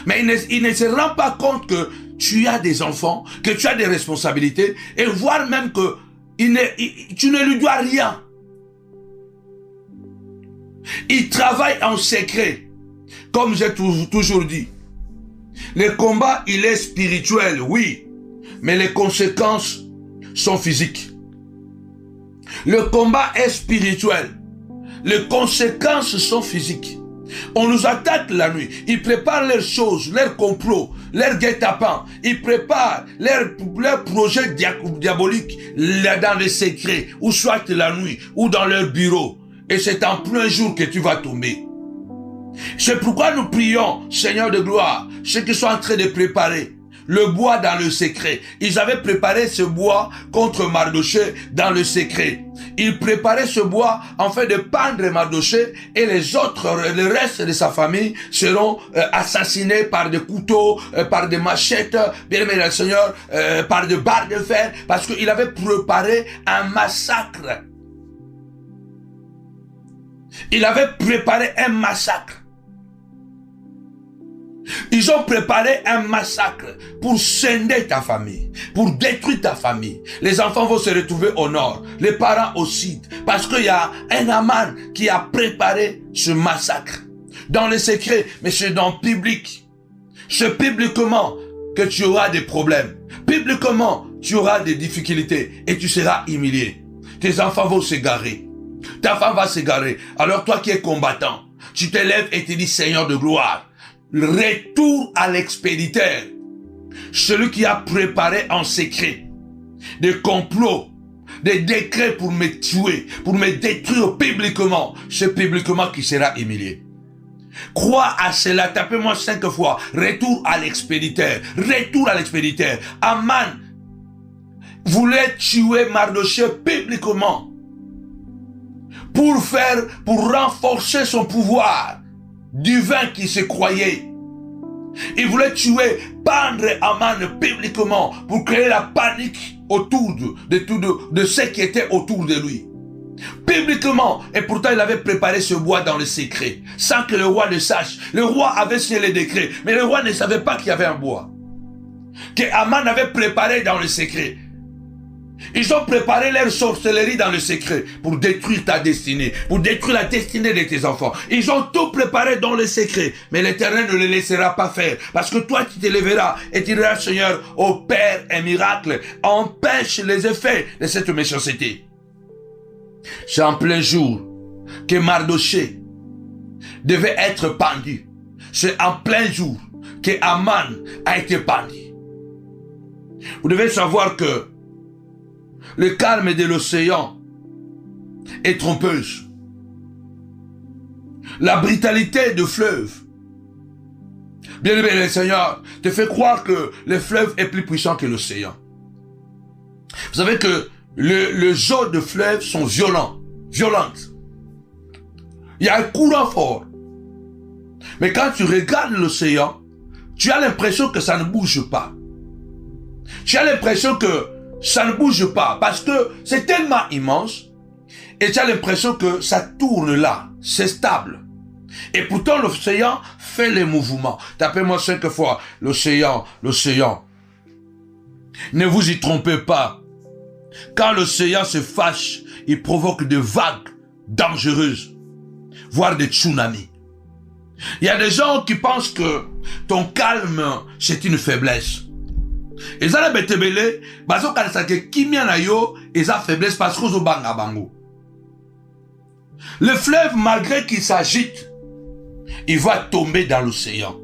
Mais il ne se rend pas compte que tu as des enfants, que tu as des responsabilités, et voire même que tu ne lui dois rien. Il travaille en secret, comme j'ai toujours dit. Le combat, il est spirituel, oui, mais les conséquences sont physiques. Le combat est spirituel, les conséquences sont physiques. On nous attaque la nuit. Ils préparent leurs choses, leurs complots, leurs guet-apens. Ils préparent leurs projets diaboliques dans les secrets, ou soit la nuit, ou dans leur bureau. Et c'est en plein jour que tu vas tomber. C'est pourquoi nous prions, Seigneur de gloire, ceux qui sont en train de préparer le bois dans le secret. Ils avaient préparé ce bois contre Mardochée dans le secret. Ils préparaient ce bois en fait de pendre Mardochée, et les autres, le reste de sa famille seront assassinés par des couteaux, par des machettes, bien aimé le Seigneur, par des barres de fer, parce qu'il avait préparé un massacre. Il avait préparé un massacre. Ils ont préparé un massacre pour scinder ta famille, pour détruire ta famille. Les enfants vont se retrouver au nord, les parents au sud, parce qu'il y a un Aman qui a préparé ce massacre. Dans le secret, mais c'est dans le public. C'est publiquement que tu auras des problèmes. Publiquement, tu auras des difficultés et tu seras humilié. Tes enfants vont s'égarer. Ta femme va s'égarer. Alors toi qui es combattant, tu te lèves et te dis, Seigneur de gloire, retour à l'expéditeur, celui qui a préparé en secret des complots, des décrets pour me tuer, pour me détruire publiquement, c'est publiquement qui sera humilié. Crois à cela, tapez-moi 5 fois, retour à l'expéditeur, retour à l'expéditeur. Aman voulait tuer Mardochée publiquement pour renforcer son pouvoir divin qui se croyait. Il voulait tuer, pendre Aman publiquement pour créer la panique autour de ceux qui étaient autour de lui. Publiquement, et pourtant il avait préparé ce bois dans le secret, sans que le roi le sache. Le roi avait signé les décrets, mais le roi ne savait pas qu'il y avait un bois que Aman avait préparé dans le secret. Ils ont préparé leur sorcellerie dans le secret pour détruire ta destinée, pour détruire la destinée de tes enfants. Ils ont tout préparé dans le secret, mais l'Éternel ne les laissera pas faire, parce que toi tu te lèveras et tu diras, Seigneur, opère un miracle, empêche les effets de cette méchanceté. C'est en plein jour que Mardochée devait être pendu. C'est en plein jour que Aman a été pendu. Vous devez savoir que le calme de l'océan est trompeuse. La brutalité du fleuve, bien aimé le Seigneur, te fait croire que le fleuve est plus puissant que l'océan. Vous savez que les eaux de fleuve sont violentes. Il y a un courant fort. Mais quand tu regardes l'océan, tu as l'impression que ça ne bouge pas. Tu as l'impression que ça ne bouge pas parce que c'est tellement immense et tu as l'impression que ça tourne là, c'est stable. Et pourtant l'océan fait les mouvements. Tapez-moi 5 fois, l'océan. Ne vous y trompez pas. Quand l'océan se fâche, il provoque des vagues dangereuses, voire des tsunamis. Il y a des gens qui pensent que ton calme, c'est une faiblesse. Et ça, les betebele, baso kanisake kimia na yo, et ça faiblesse parce que zo banga bango. Le fleuve, malgré qu'il s'agite, il va tomber dans l'océan.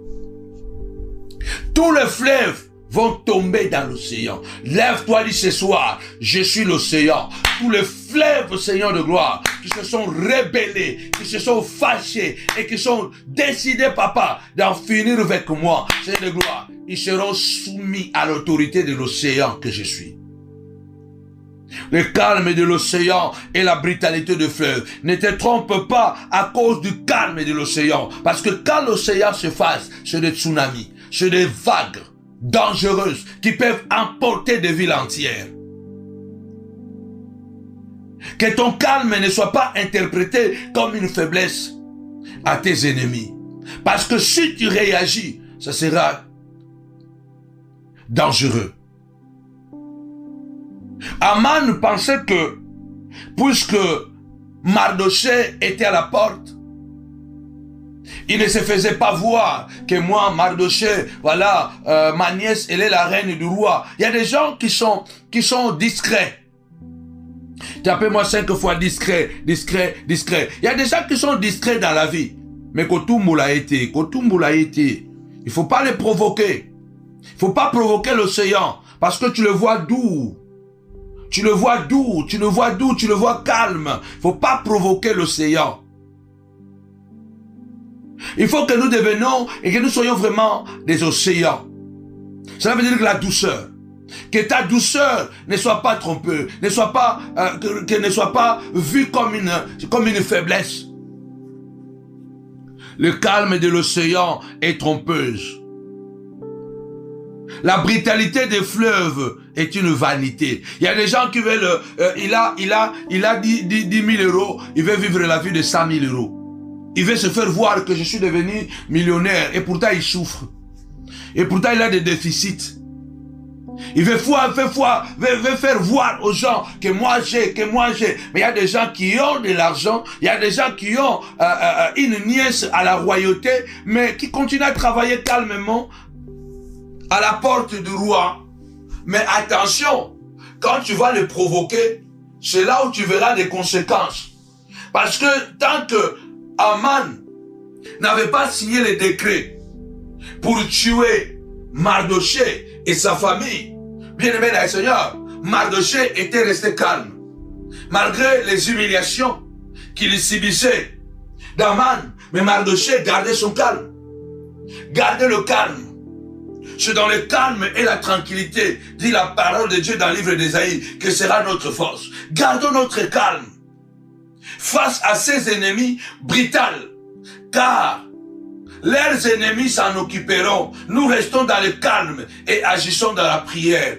Tous les fleuves vont tomber dans l'océan. Lève-toi, dis ce soir, je suis l'océan. Tous les fleuves, Seigneur de gloire, qui se sont rebellés, qui se sont fâchés et qui sont décidés, papa, d'en finir avec moi, Seigneur de gloire, ils seront soumis à l'autorité de l'océan que je suis. Le calme de l'océan et la brutalité du fleuve. Ne te trompe pas à cause du calme de l'océan. Parce que quand l'océan se fasse, c'est des tsunamis, c'est des vagues dangereuses qui peuvent emporter des villes entières. Que ton calme ne soit pas interprété comme une faiblesse à tes ennemis. Parce que si tu réagis, ça sera dangereux. Aman pensait que, puisque Mardochée était à la porte, il ne se faisait pas voir que moi, Mardochée, voilà, ma nièce, elle est la reine du roi. Il y a des gens qui sont discrets. Tapez-moi 5 fois discret, discret, discret. Il y a des gens qui sont discrets dans la vie. Mais Kotumbu l'a été, Kotumbu l'a été. Il ne faut pas les provoquer. Il ne faut pas provoquer l'océan. Parce que tu le vois doux. Tu le vois doux, tu le vois doux, tu le vois calme. Il ne faut pas provoquer l'océan. Il faut que nous devenions et que nous soyons vraiment des océans. Cela veut dire que la douceur. Que ta douceur ne soit pas trompeuse, ne soit pas, que ne soit pas vue comme une faiblesse. Le calme de l'océan est trompeuse. La brutalité des fleuves est une vanité. Il y a des gens qui veulent, il a 10 000 euros, il veut vivre la vie de 100 000 euros. Il veut se faire voir que je suis devenu millionnaire et pourtant il souffre. Et pourtant il a des déficits. Il veut faire voir aux gens que moi j'ai. Mais il y a des gens qui ont de l'argent, il y a des gens qui ont une nièce à la royauté, mais qui continuent à travailler calmement à la porte du roi. Mais attention, quand tu vas les provoquer, c'est là où tu verras les conséquences. Parce que tant que Aman n'avait pas signé les décrets pour tuer Mardochée et sa famille, bien-aimé dans le Seigneur, Mardochée était resté calme. Malgré les humiliations qu'il subissait d'Aman, mais Mardochée gardait son calme. Gardez le calme. C'est dans le calme et la tranquillité, dit la parole de Dieu dans le livre d'Ésaïe, que sera notre force. Gardons notre calme face à ces ennemis brutals, car leurs ennemis s'en occuperont. Nous restons dans le calme et agissons dans la prière.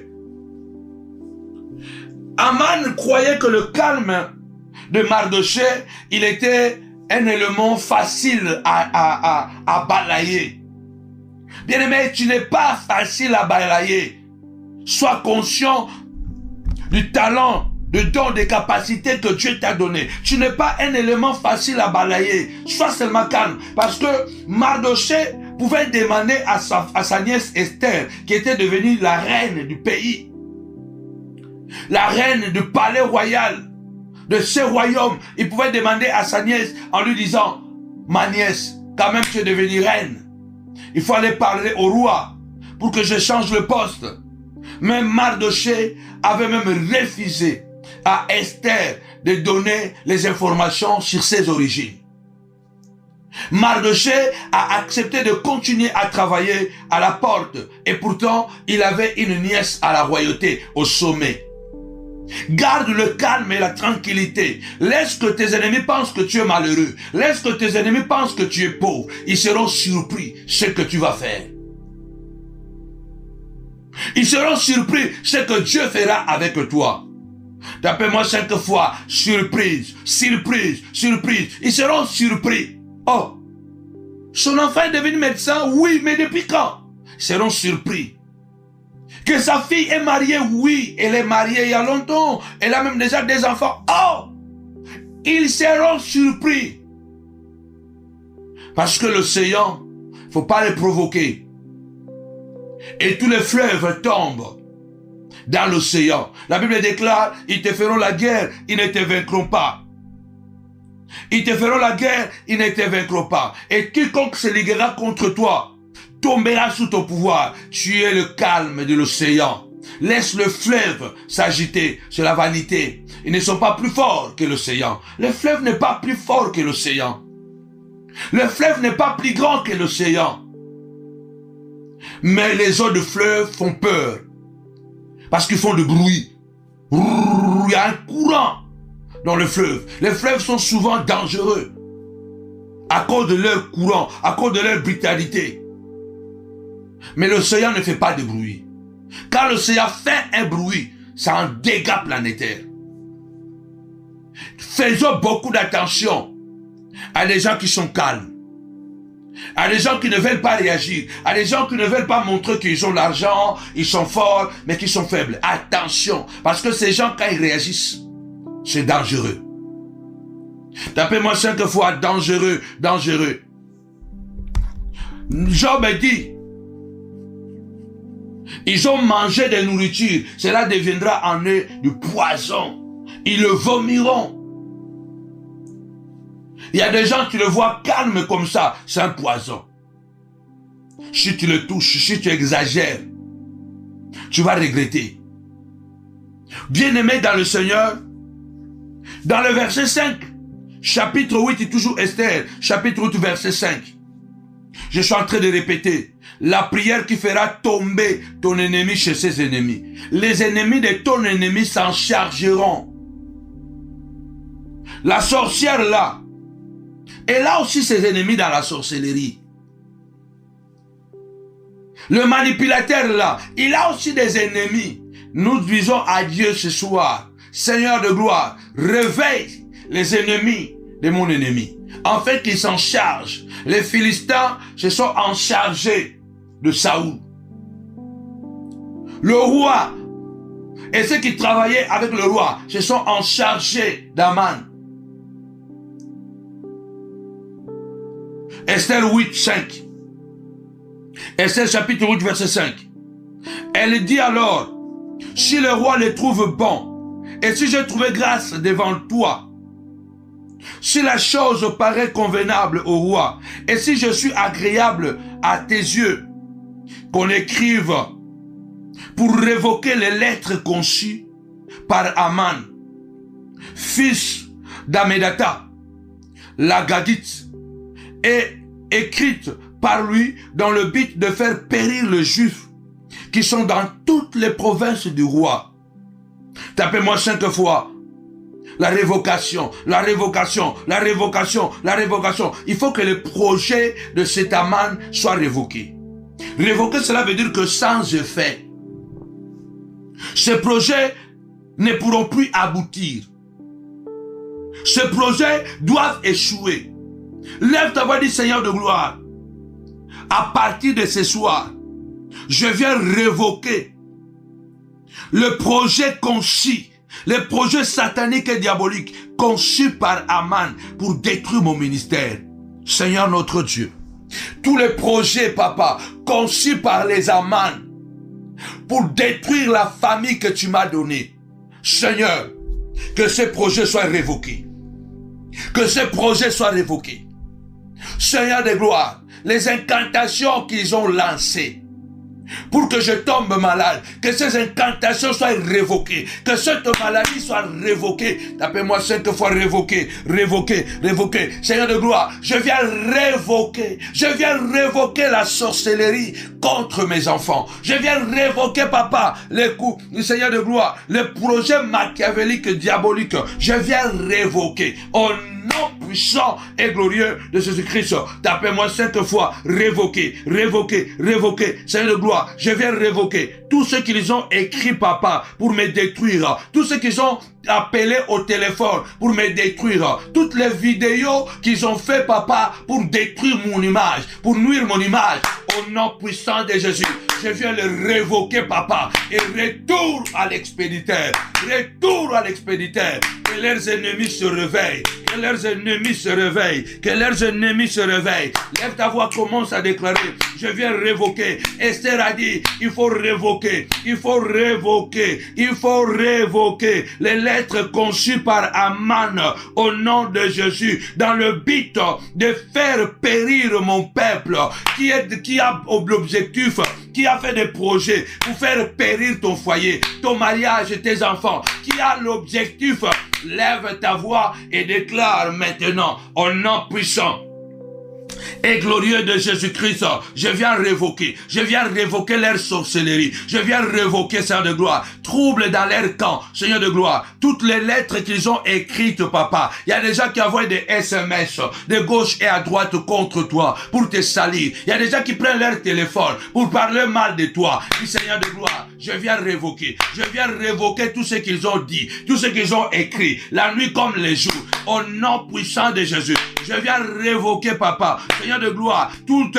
Aman croyait que le calme de Mardochée, il était un élément facile à balayer. Bien-aimé, tu n'es pas facile à balayer. Sois conscient du talent, du don, des capacités que Dieu t'a donné. Tu n'es pas un élément facile à balayer. Sois seulement calme. Parce que Mardochée pouvait demander à sa nièce Esther, qui était devenue la reine du pays, la reine du palais royal, de ce royaume. Il pouvait demander à sa nièce en lui disant, ma nièce, quand même tu es devenue reine. Il faut aller parler au roi pour que je change le poste. Mais Mardochée avait même refusé à Esther de donner les informations sur ses origines. Mardochée a accepté de continuer à travailler à la porte et pourtant il avait une nièce à la royauté, au sommet. Garde le calme et la tranquillité. Laisse que tes ennemis pensent que tu es malheureux. Laisse que tes ennemis pensent que tu es pauvre. Ils seront surpris ce que tu vas faire. Ils seront surpris ce que Dieu fera avec toi. Tapez-moi 5 fois, surprise, surprise, surprise. Ils seront surpris. Oh, son enfant est devenu médecin, oui, mais depuis quand? Ils seront surpris. Que sa fille est mariée, oui, elle est mariée il y a longtemps. Elle a même déjà des enfants. Oh, ils seront surpris. Parce que l'océan, il ne faut pas les provoquer. Et tous les fleuves tombent dans l'océan. La Bible déclare, ils te feront la guerre, ils ne te vaincront pas. Ils te feront la guerre, ils ne te vaincront pas. Et quiconque se liguera contre toi tombera sous ton pouvoir. Tu es le calme de l'océan. Laisse le fleuve s'agiter. C'est la vanité. Ils ne sont pas plus forts que l'océan. Le fleuve n'est pas plus fort que l'océan. Le fleuve n'est pas plus grand que l'océan. Mais les eaux de fleuve font peur. Parce qu'ils font du bruit. Il y a un courant dans le fleuve. Les fleuves sont souvent dangereux. À cause de leur courant, à cause de leur brutalité. Mais l'océan ne fait pas de bruit. Quand l'océan fait un bruit, c'est un dégât planétaire. Faisons beaucoup d'attention à des gens qui sont calmes. Il y a des gens qui ne veulent pas réagir. Il y a des gens qui ne veulent pas montrer qu'ils ont l'argent, ils sont forts, mais qui sont faibles. Attention, parce que ces gens, quand ils réagissent, c'est dangereux. Tapez-moi 5 fois, dangereux, dangereux. Job dit, ils ont mangé des nourritures, cela deviendra en eux du poison. Ils le vomiront. Il y a des gens qui le voient calme comme ça, c'est un poison. Si tu le touches, si tu exagères, tu vas regretter. Bien-aimé dans le Seigneur, dans le verset 5, chapitre 8, toujours Esther, chapitre 8, verset 5. Je suis en train de répéter. La prière qui fera tomber ton ennemi chez ses ennemis. Les ennemis de ton ennemi s'en chargeront. La sorcière là, elle a aussi ses ennemis dans la sorcellerie. Le manipulateur là, il a aussi des ennemis. Nous disons à Dieu ce soir, Seigneur de gloire, réveille les ennemis de mon ennemi. En fait, qu'ils s'en chargent. Les Philistins se sont en chargés de Saoul. Le roi et ceux qui travaillaient avec le roi se sont en chargés d'Aman. Esther 8, 5. Esther chapitre 8, verset 5. Elle dit alors, si le roi le trouve bon, et si j'ai trouvé grâce devant toi, si la chose paraît convenable au roi, et si je suis agréable à tes yeux, qu'on écrive pour révoquer les lettres conçues par Aman, fils d'Amedata, l'Agagite, et écrite par lui dans le but de faire périr les Juifs qui sont dans toutes les provinces du roi. Tapez-moi 5 fois. La révocation, la révocation, la révocation, la révocation. Il faut que le projet de cet Aman soit révoqué. Révoquer, cela veut dire que sans effet, ces projets ne pourront plus aboutir. Ces projets doivent échouer. Lève ta voix, dit Seigneur de gloire. À partir de ce soir, je viens révoquer le projet conçu, le projet satanique et diabolique conçu par Aman pour détruire mon ministère. Seigneur notre Dieu, tous les projets, papa, conçus par les Aman pour détruire la famille que tu m'as donnée. Seigneur, que ces projets soient révoqués. Que ces projets soient révoqués. Seigneur de gloire, les incantations qu'ils ont lancées pour que je tombe malade, que ces incantations soient révoquées, que cette maladie soit révoquée. Tapez-moi 5 fois révoquer, révoquer, révoquer. Seigneur de gloire, je viens révoquer la sorcellerie contre mes enfants. Je viens révoquer, papa, les coups, Seigneur de gloire, les projets machiavéliques, diaboliques. Je viens révoquer. Au nom puissant et glorieux de Jésus-Christ. Tapez-moi 5 fois révoquer, révoquer, révoquer. Seigneur de gloire, je viens révoquer tout ce qu'ils ont écrit, papa, pour me détruire. Tout ce qu'ils ont appelé au téléphone pour me détruire. Toutes les vidéos qu'ils ont fait, papa, pour détruire mon image, pour nuire mon image. Au nom puissant de Jésus, je viens le révoquer, papa. Et retour à l'expéditeur. Retour à l'expéditeur. Que leurs ennemis se réveillent. Que leurs ennemis se réveillent. Que leurs ennemis se réveillent. Lève ta voix, commence à déclarer. Je viens révoquer. Esther a dit, il faut révoquer. Il faut révoquer. Il faut révoquer les lettres conçues par Aman au nom de Jésus dans le but de faire périr mon peuple qui a l'objectif, qui a fait des projets pour faire périr ton foyer, ton mariage et tes enfants, qui a l'objectif. Lève ta voix et déclare maintenant au nom puissant et glorieux de Jésus-Christ, je viens révoquer leur sorcellerie, je viens révoquer, Seigneur de gloire, trouble dans leur camp, Seigneur de gloire, toutes les lettres qu'ils ont écrites, papa. Il y a des gens qui envoient des SMS de gauche et à droite contre toi pour te salir. Il y a des gens qui prennent leur téléphone pour parler mal de toi. Dis, Seigneur de gloire, je viens révoquer tout ce qu'ils ont dit, tout ce qu'ils ont écrit, la nuit comme les jours. au nom puissant de Jésus. Je viens révoquer, papa, Seigneur de gloire, toutes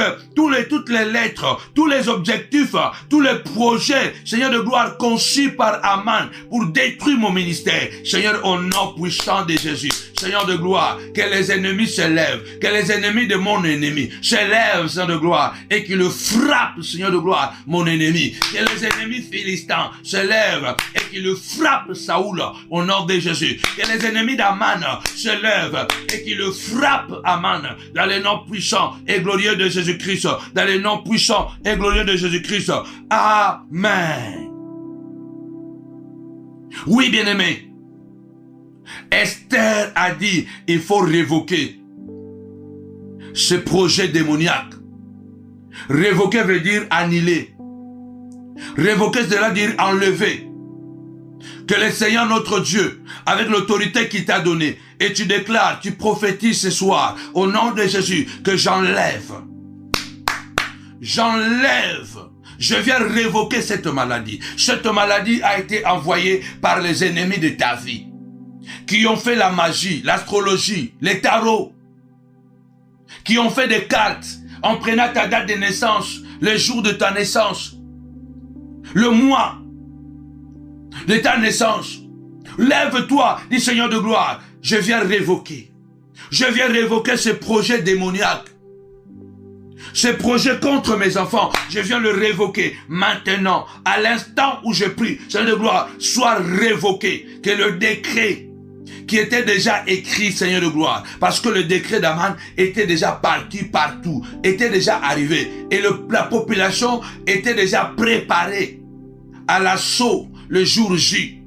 les lettres, tous les objectifs, tous les projets, Seigneur de gloire, conçus par Aman pour détruire mon ministère. Seigneur, au nom puissant de Jésus, Seigneur de gloire, que les ennemis se lèvent, que les ennemis de mon ennemi se lèvent, Seigneur de gloire, et qu'ils le frappent, Seigneur de gloire, mon ennemi. Que les ennemis philistins se lèvent et qu'ils le frappent, Saoul, au nom de Jésus. Que les ennemis d'Aman se lèvent et qu'ils le frappent, Aman, dans le nom puissant et glorieux de Jésus-Christ, dans le nom puissant et glorieux de Jésus-Christ. Amen. Oui, bien-aimé, Esther a dit, il faut révoquer ce projet démoniaque. Révoquer veut dire annuler. Révoquer, cela veut dire enlever. Que le Seigneur notre Dieu, avec l'autorité qu'il t'a donnée, et tu déclares, tu prophétises ce soir, au nom de Jésus, que j'enlève. Je viens révoquer cette maladie. Cette maladie a été envoyée par les ennemis de ta vie, qui ont fait la magie, l'astrologie, les tarots, qui ont fait des cartes, en prenant ta date de naissance, le jour de ta naissance, le mois de ta naissance. Lève-toi, dit Seigneur de gloire, je viens révoquer. Je viens révoquer ce projet démoniaque. Ce projet contre mes enfants, je viens le révoquer maintenant, à l'instant où je prie. Seigneur de gloire, soit révoqué. Que le décret qui était déjà écrit, Seigneur de gloire, parce que le décret d'Aman était déjà parti partout, était déjà arrivé, et la population était déjà préparée à l'assaut le jour J.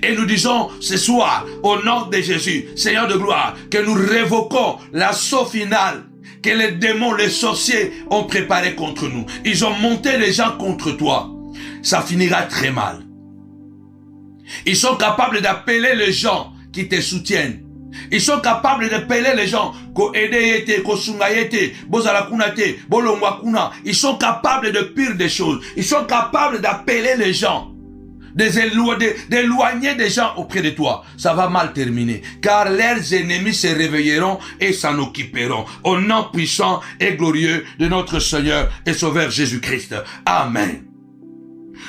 Et nous disons ce soir, au nom de Jésus, Seigneur de gloire, que nous révoquons l'assaut final que les démons, les sorciers ont préparé contre nous. Ils ont monté les gens contre toi. Ça finira très mal. Ils sont capables d'appeler les gens qui te soutiennent. Ils sont capables d'appeler les gens. Ils sont capables de pire des choses. Ils sont capables d'appeler les gens, d'éloigner des gens auprès de toi. Ça va mal terminer, car leurs ennemis se réveilleront et s'en occuperont. Au nom puissant et glorieux de notre Seigneur et Sauveur Jésus-Christ. Amen.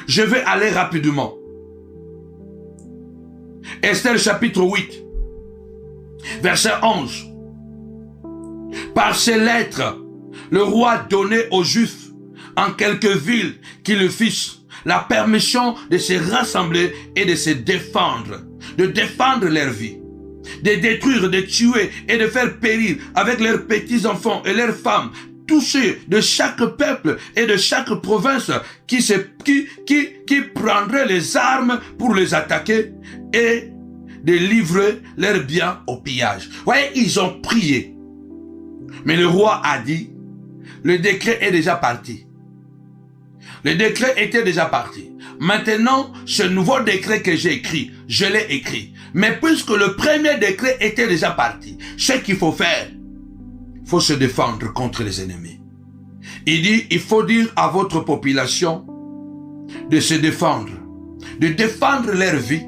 Je vais aller rapidement. Esther chapitre 8, verset 11. Par ces lettres, le roi donnait aux Juifs en quelques villes qui le fissent la permission de se rassembler et de se défendre leur vie, de détruire, de tuer et de faire périr avec leurs petits-enfants et leurs femmes tous ceux de chaque peuple et de chaque province qui prendraient les armes pour les attaquer et de livrer leurs biens au pillage. Vous voyez, ils ont prié. Mais le roi a dit, le décret est déjà parti. Le décret était déjà parti. Maintenant, ce nouveau décret que j'ai écrit, je l'ai écrit. Mais puisque le premier décret était déjà parti, ce qu'il faut faire, il faut se défendre contre les ennemis. Il dit, il faut dire à votre population de se défendre, de défendre leur vie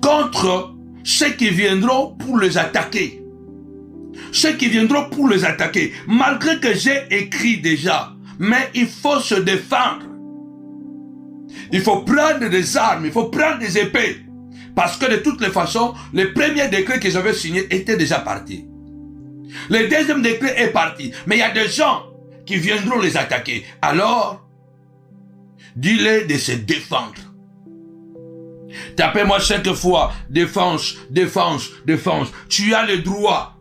contre ceux qui viendront pour les attaquer. Ceux qui viendront pour les attaquer, malgré que j'ai écrit déjà. Mais il faut se défendre. Il faut prendre des armes, il faut prendre des épées. Parce que de toutes les façons, le premier décret que j'avais signé était déjà parti. Le deuxième décret est parti. Mais il y a des gens qui viendront les attaquer. Alors, dis-les de se défendre. Tapez-moi 5 fois, défense, défense, défense. Tu as le droit.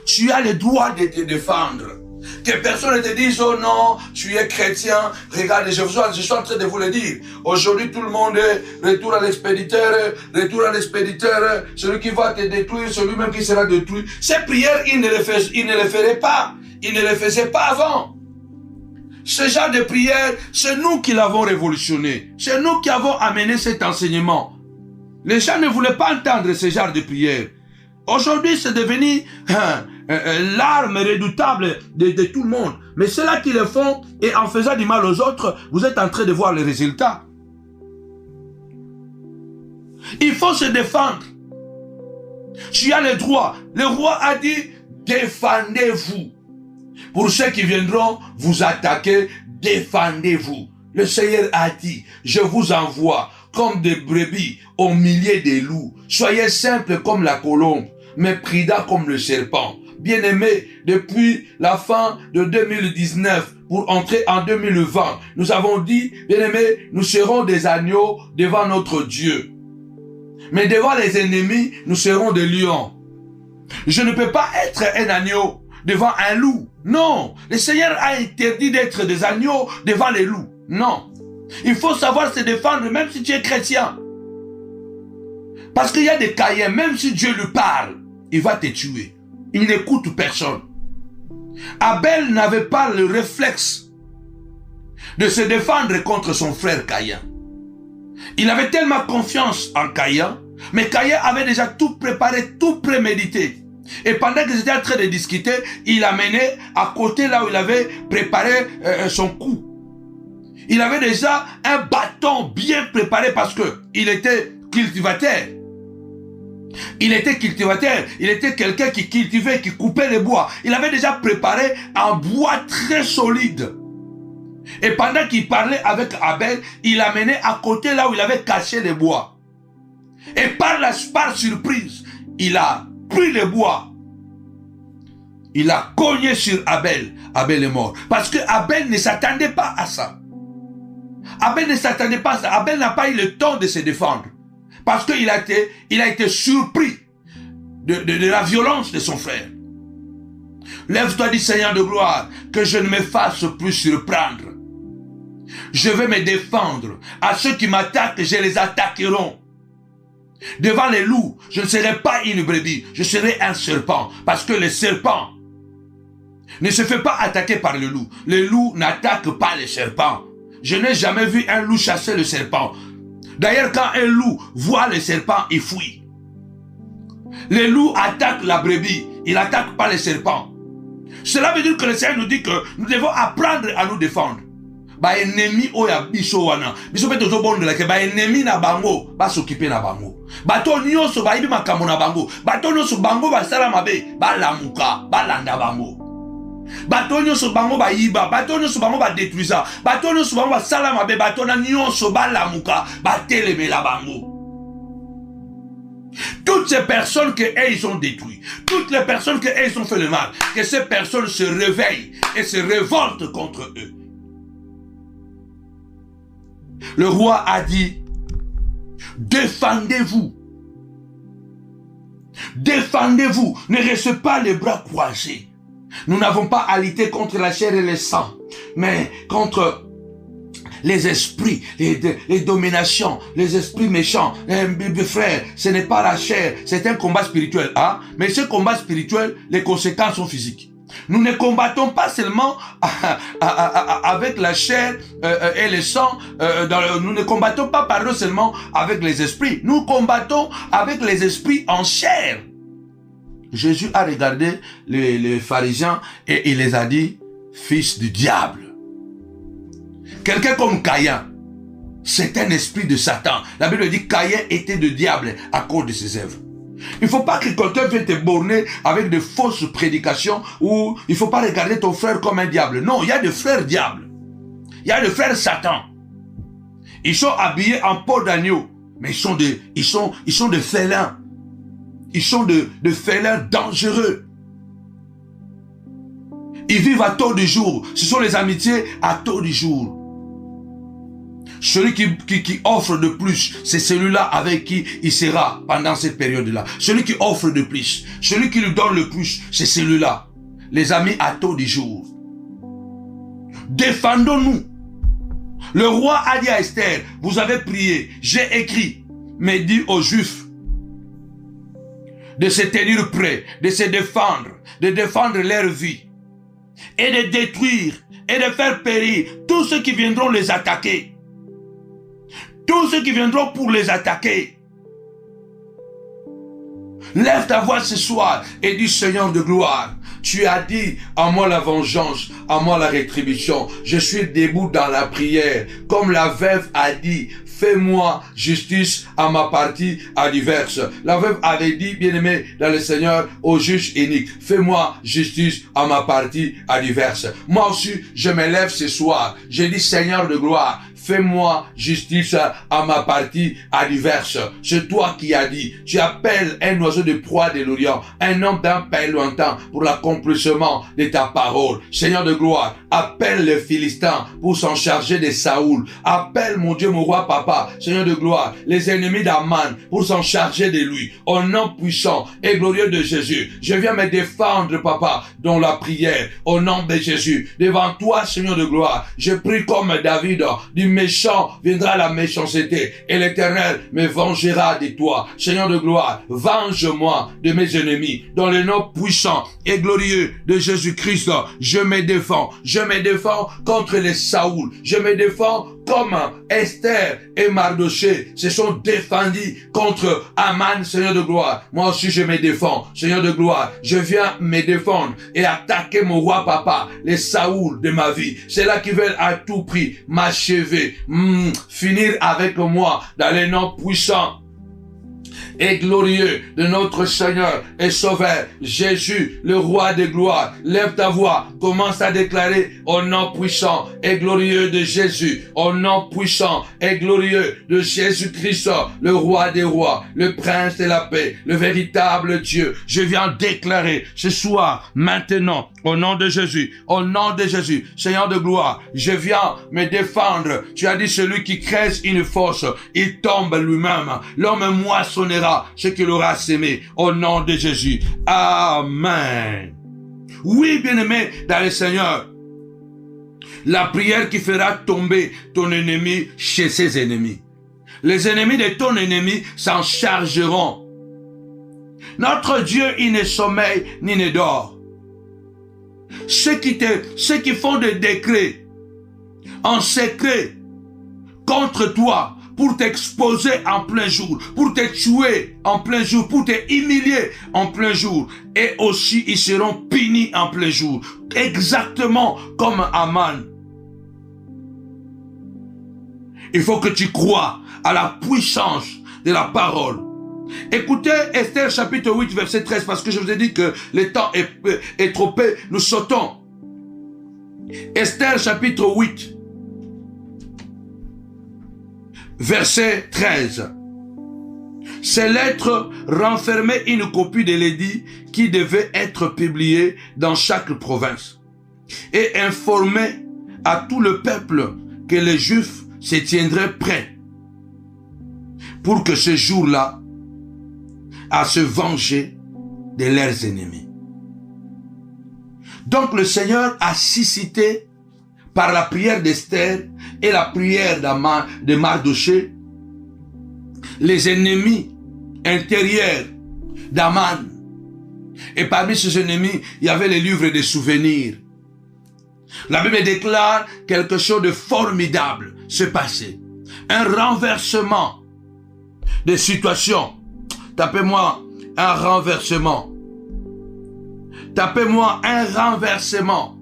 Tu as le droit de te défendre. Que personne ne te dise, oh non, tu es chrétien. Regardez, je suis en train de vous le dire. Aujourd'hui, tout le monde est retour à l'expéditeur, celui qui va te détruire, celui-même qui sera détruit. Ces prières, il ne les ferait pas. Il ne les faisait pas avant. Ce genre de prières, c'est nous qui l'avons révolutionné. C'est nous qui avons amené cet enseignement. Les gens ne voulaient pas entendre ce genre de prières. Aujourd'hui, c'est devenu l'arme redoutable de tout le monde. Mais ceux-là qui le font, et en faisant du mal aux autres, vous êtes en train de voir les résultats. Il faut se défendre. Tu as le droit. Le roi a dit, défendez-vous. Pour ceux qui viendront vous attaquer, défendez-vous. Le Seigneur a dit, je vous envoie comme des brebis au milieu des loups. Soyez simples comme la colombe, mais prudents comme le serpent. Bien-aimés, depuis la fin de 2019 pour entrer en 2020, nous avons dit, bien-aimés, nous serons des agneaux devant notre Dieu. Mais devant les ennemis, nous serons des lions. Je ne peux pas être un agneau devant un loup. Non, le Seigneur a interdit d'être des agneaux devant les loups. Non, il faut savoir se défendre même si tu es chrétien. Parce qu'il y a des Caïens, même si Dieu lui parle, il va te tuer. Il n'écoute personne. Abel n'avait pas le réflexe de se défendre contre son frère Caïn. Il avait tellement confiance en Caïn, mais Caïn avait déjà tout préparé, tout prémédité. Et pendant qu'ils étaient en train de discuter, il a mené à côté là où il avait préparé son coup. Il avait déjà un bâton bien préparé parce que il était cultivateur. Il était cultivateur, il était quelqu'un qui cultivait, qui coupait les bois. Il avait déjà préparé un bois très solide. Et pendant qu'il parlait avec Abel, il a mené à côté là où il avait caché les bois. Et par surprise, il a pris le bois. Il a cogné sur Abel. Abel est mort. Parce que Abel ne s'attendait pas à ça. Abel ne s'attendait pas à ça. Abel n'a pas eu le temps de se défendre. Parce qu'il a été surpris de la violence de son frère. Lève-toi, dit Seigneur de gloire, que je ne me fasse plus surprendre. Je vais me défendre. À ceux qui m'attaquent, je les attaquerai. Devant les loups, je ne serai pas une brebis, je serai un serpent. Parce que le serpent ne se fait pas attaquer par le loup. Le loup n'attaque pas les serpents. Je n'ai jamais vu un loup chasser le serpent. D'ailleurs, quand un loup voit le serpent, il fuit. Le loup attaque la brebis, il n'attaque pas les serpents. Cela veut dire que le Seigneur nous dit que nous devons apprendre à nous défendre. Ba ennemi oya biso wana biso pe tozo bondela ke ba ennemi na bango ba s'occuper na bango bato nyonso ba ibi makambo na bango bato nyonso bango ba sala mabe ba lamuka ba landa bango bato nyonso bango ba yiba bato nyonso bango ba détruisa bato nyonso bango ba sala mabe bato na nyonso ba lamuka ba telemela bango. Toutes ces personnes que ils ont détruit, toutes les personnes que ils ont fait le mal, que ces personnes se réveillent et se révoltent contre eux. Le roi a dit, défendez-vous. Défendez-vous. Ne restez pas les bras croisés. Nous n'avons pas à lutter contre la chair et le sang, mais contre les esprits, les dominations, les esprits méchants. Frère, ce n'est pas la chair, c'est un combat spirituel. Hein? Mais ce combat spirituel, les conséquences sont physiques. Nous ne combattons pas seulement avec la chair et le sang. Nous ne combattons pas seulement avec les esprits. Nous combattons avec les esprits en chair. Jésus a regardé les pharisiens et il les a dit, fils du diable. Quelqu'un comme Caïn, c'est un esprit de Satan. La Bible dit Caïn était de diable à cause de ses œuvres. Il ne faut pas que quelqu'un vienne te borner avec de fausses prédications ou il ne faut pas regarder ton frère comme un diable. Non, il y a des frères diables. Il y a des frères Satan. Ils sont habillés en peau d'agneau, mais ils sont des félins. Ils sont de félins dangereux. Ils vivent à taux du jour. Ce sont les amitiés à taux du jour. Celui qui offre de plus, c'est celui-là avec qui il sera pendant cette période-là. Celui qui offre de plus, celui qui lui donne le plus, c'est celui-là. Les amis à taux du jour. Défendons-nous. Le roi a dit à Esther, vous avez prié, j'ai écrit, mais dit aux Juifs de se tenir prêts, de se défendre, de défendre leur vie et de détruire et de faire périr tous ceux qui viendront les attaquer. Tous ceux qui viendront pour les attaquer. Lève ta voix ce soir et dis Seigneur de gloire, Tu as dit, à moi la vengeance, à moi la rétribution. Je suis debout dans la prière. Comme la veuve a dit, fais-moi justice à ma partie adverse. La veuve avait dit, bien-aimé dans le Seigneur, au juge unique, fais-moi justice à ma partie adverse. Moi aussi, je me lève ce soir. Je dis, Seigneur de gloire, fais-moi justice à ma partie adverse. C'est toi qui as dit, tu appelles un oiseau de proie de l'Orient, un homme d'un pays lointain pour l'accomplissement de ta parole. Seigneur de gloire, appelle les Philistins pour s'en charger de Saoul. Appelle mon Dieu, mon roi papa, Seigneur de gloire, les ennemis d'Aman pour s'en charger de lui. Au nom puissant et glorieux de Jésus, je viens me défendre, papa, dans la prière. Au nom de Jésus, devant toi, Seigneur de gloire, je prie comme David, du méchant viendra la méchanceté et l'Éternel me vengera de toi. Seigneur de gloire, venge-moi de mes ennemis. Dans le nom puissant et glorieux de Jésus-Christ, je me défends. Je me défends contre les Saoul. Je me défends comme Esther et Mardoché se sont défendus contre Aman, Seigneur de gloire. Moi aussi je me défends, Seigneur de gloire. Je viens me défendre et attaquer mon roi papa, les Saoul de ma vie. C'est là qui veulent à tout prix m'achever, finir avec moi dans les noms puissants et glorieux de notre Seigneur et Sauveur, Jésus, le roi de gloire. Lève ta voix, commence à déclarer au nom puissant et glorieux de Jésus, au nom puissant et glorieux de Jésus-Christ, le roi des rois, le prince de la paix, le véritable Dieu. Je viens déclarer ce soir, maintenant, au nom de Jésus, Seigneur de gloire, je viens me défendre. Tu as dit, celui qui creuse une fosse, il tombe lui-même. L'homme moissonnera ce qu'il aura sémé. Au nom de Jésus. Amen. Oui, bien-aimé dans le Seigneur, la prière qui fera tomber ton ennemi chez ses ennemis. Les ennemis de ton ennemi s'en chargeront. Notre Dieu, il ne sommeille ni ne dort. Ceux qui font des décrets en secret contre toi pour t'exposer en plein jour, pour te tuer en plein jour, pour te humilier en plein jour, et aussi ils seront punis en plein jour, exactement comme Aman. Il faut que tu crois à la puissance de la parole. Écoutez Esther chapitre 8 verset 13, parce que je vous ai dit que le temps est trop peu, nous sautons. Esther chapitre 8 verset 13. Ces lettres renfermaient une copie de l'édit qui devait être publiée dans chaque province et informaient à tout le peuple que les Juifs se tiendraient prêts pour que ce jour-là à se venger de leurs ennemis. Donc le Seigneur a suscité par la prière d'Esther et la prière de Mardoché les ennemis intérieurs d'Aman. Et parmi ces ennemis, il y avait les livres des souvenirs. La Bible déclare quelque chose de formidable se passer. Un renversement de situation. Tapez-moi un renversement. Tapez-moi un renversement.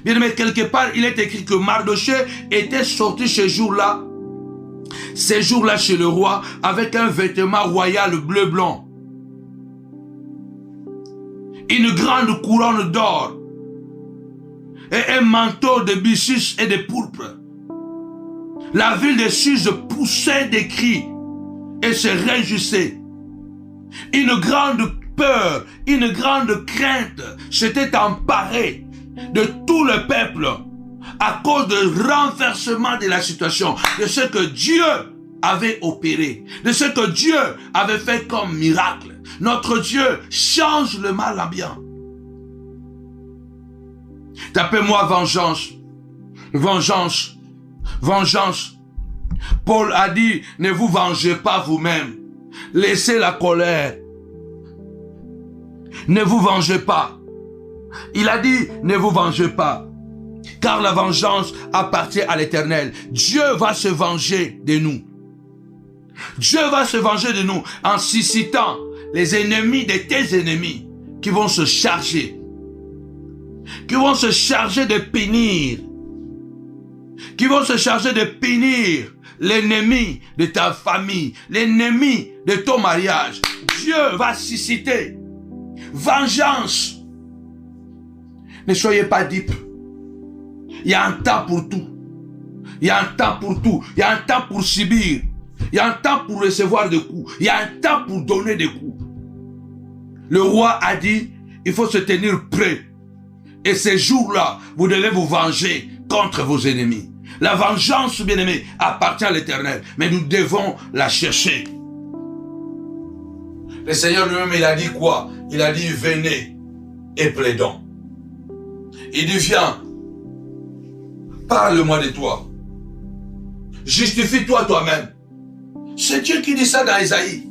Bien aimé, quelque part, il est écrit que Mardoché était sorti ce jour-là chez le roi, avec un vêtement royal bleu-blanc, une grande couronne d'or et un manteau de byssus et de pourpre. La ville de Suse poussait des cris et se réjouissait. Une grande peur, une grande crainte s'était emparée de tout le peuple à cause du renversement de la situation, de ce que Dieu avait opéré, de ce que Dieu avait fait comme miracle. Notre Dieu change le mal en bien. Tapez-moi vengeance, vengeance, vengeance. Paul a dit, ne vous vengez pas vous-même. Laissez la colère. Ne vous vengez pas. Il a dit, ne vous vengez pas. Car la vengeance appartient à l'Éternel. Dieu va se venger de nous. Dieu va se venger de nous en suscitant les ennemis de tes ennemis qui vont se charger qui vont se charger de punir, l'ennemi de ta famille, l'ennemi de ton mariage. Dieu va susciter vengeance. Ne soyez pas dupes. Il y a un temps pour tout. Il y a un temps pour tout. Il y a un temps pour subir. Il y a un temps pour recevoir des coups. Il y a un temps pour donner des coups. Le roi a dit, il faut se tenir prêt. Et ces jours-là, vous devez vous venger contre vos ennemis. La vengeance, bien-aimé, appartient à l'Éternel. Mais nous devons la chercher. Le Seigneur lui-même, il a dit quoi? Il a dit, venez et plaidons. Il dit, viens, parle-moi de toi. Justifie-toi toi-même. C'est Dieu qui dit ça dans Isaïe.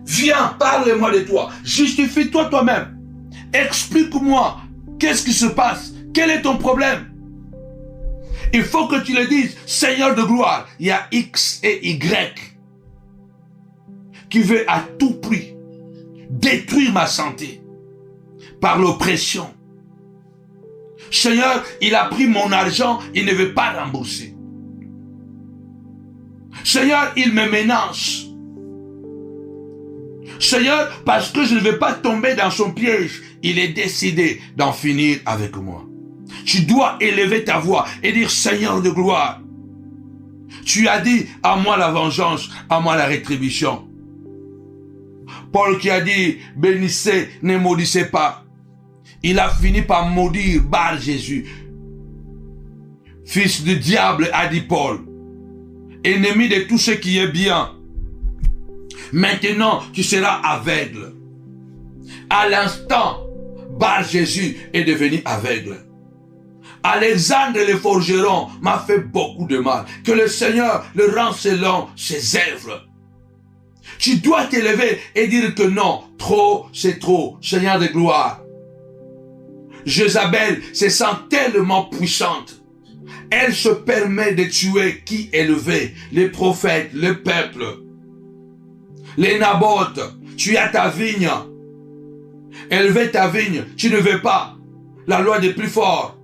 Viens, parle-moi de toi. Justifie-toi toi-même. Explique-moi, qu'est-ce qui se passe? Quel est ton problème? Il faut que tu le dises, Seigneur de gloire, il y a X et Y qui veut à tout prix détruire ma santé par l'oppression. Seigneur, il a pris mon argent, il ne veut pas rembourser. Seigneur, il me menace. Seigneur, parce que je ne veux pas tomber dans son piège, il est décidé d'en finir avec moi. Tu dois élever ta voix et dire, Seigneur de gloire, tu as dit, à moi la vengeance, à moi la rétribution. Paul qui a dit, bénissez, ne maudissez pas. Il a fini par maudire Bar Jésus. Fils du diable, a dit Paul. Ennemi de tout ce qui est bien. Maintenant, tu seras aveugle. À l'instant, Bar Jésus est devenu aveugle. Alexandre le forgeron m'a fait beaucoup de mal. Que le Seigneur le rende selon ses œuvres. Tu dois t'élever et dire que non, trop, c'est trop, Seigneur de gloire. Jézabel se sent tellement puissante. Elle se permet de tuer qui élevé, les prophètes, le peuple. Les Naboth, tu as ta vigne. Élever ta vigne, tu ne veux pas. La loi des plus forts.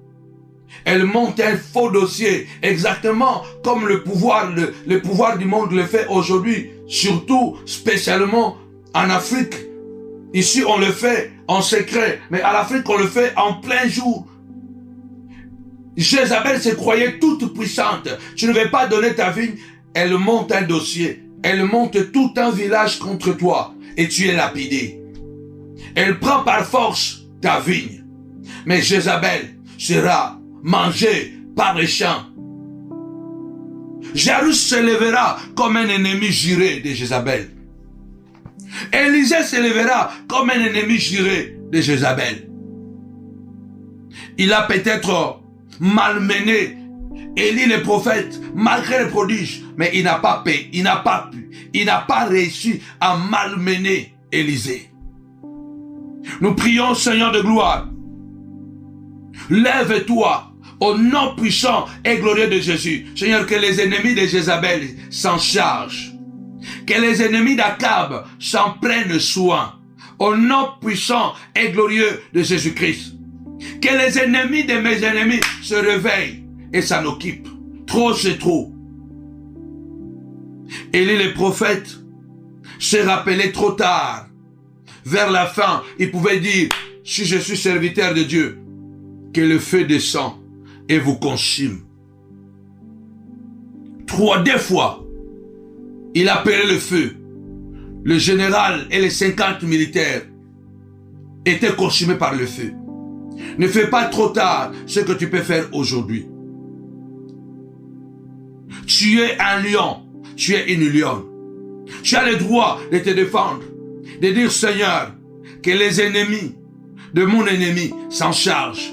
Elle monte un faux dossier, exactement comme le pouvoir du monde le fait aujourd'hui, surtout, spécialement en Afrique. Ici, on le fait en secret, mais à l'Afrique, on le fait en plein jour. Jézabel se croyait toute puissante. Tu ne veux pas donner ta vigne, elle monte un dossier. Elle monte tout un village contre toi et tu es lapidé. Elle prend par force ta vigne. Mais Jézabel sera mangée par les champs. Jairus se lèvera comme un ennemi juré de Jézabel. Élisée se lèvera comme un ennemi juré de Jézabel. Il a peut-être malmené Élie le prophète, malgré les prodiges, mais il n'a pas pu, il n'a pas réussi à malmener Élisée. Nous prions, Seigneur de gloire, lève-toi au nom puissant et glorieux de Jésus. Seigneur, que les ennemis de Jézabel s'en chargent, que les ennemis d'Akab s'en prennent soin, au nom puissant et glorieux de Jésus-Christ. Que les ennemis de mes ennemis se réveillent et s'en occupent. Trop, c'est trop. Élie le prophète s'est rappelé trop tard. Vers la fin, il pouvait dire, si je suis serviteur de Dieu, que le feu descend et vous consume. 2 fois, il appelait le feu. Le général et les 50 militaires étaient consumés par le feu. Ne fais pas trop tard ce que tu peux faire aujourd'hui. Tu es un lion, tu es une lionne. Tu as le droit de te défendre, de dire, Seigneur, que les ennemis de mon ennemi s'en chargent.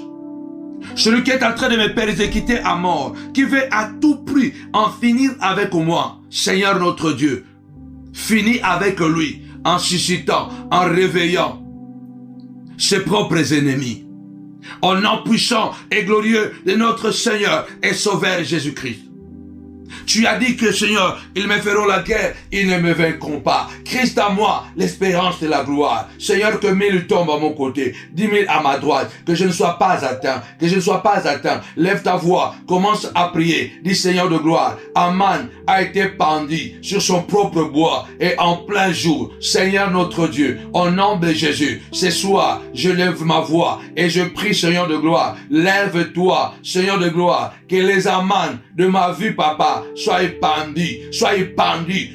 Celui qui est en train de me persécuter à mort, qui veut à tout prix en finir avec moi, Seigneur notre Dieu, finis avec lui en suscitant, en réveillant ses propres ennemis. Au nom puissant et glorieux de notre Seigneur et Sauveur Jésus-Christ. Tu as dit que, Seigneur, ils me feront la guerre, ils ne me vaincront pas. Christ à moi, l'espérance de la gloire. Seigneur, que 1000 tombent à mon côté, 10 000 à ma droite, que je ne sois pas atteint, que je ne sois pas atteint. Lève ta voix, commence à prier. Dis, Seigneur de gloire, Aman a été pendu sur son propre bois et en plein jour. Seigneur notre Dieu, au nom de Jésus, ce soir, je lève ma voix et je prie, Seigneur de gloire, lève-toi, Seigneur de gloire, que les Aman de ma vie, papa, soient pendus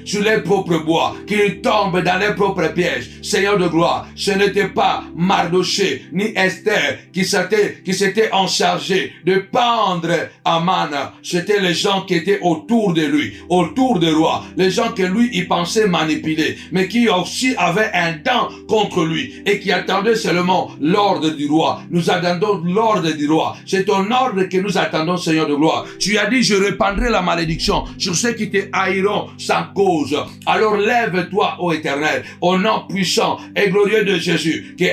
sur les propres bois, qu'ils tombent dans les propres pièges. Seigneur de gloire, ce n'était pas Mardoché ni Esther qui s'étaient en chargé de pendre Aman. C'était les gens qui étaient autour de lui, autour du roi, les gens que lui, il pensait manipuler, mais qui aussi avaient un dent contre lui et qui attendaient seulement l'ordre du roi. Nous attendons l'ordre du roi. C'est ton ordre que nous attendons, Seigneur de gloire. Tu as dit, je répandrai la malédiction sur ceux qui te haïront sans cause. Alors lève-toi, ô Éternel, au nom puissant et glorieux de Jésus, que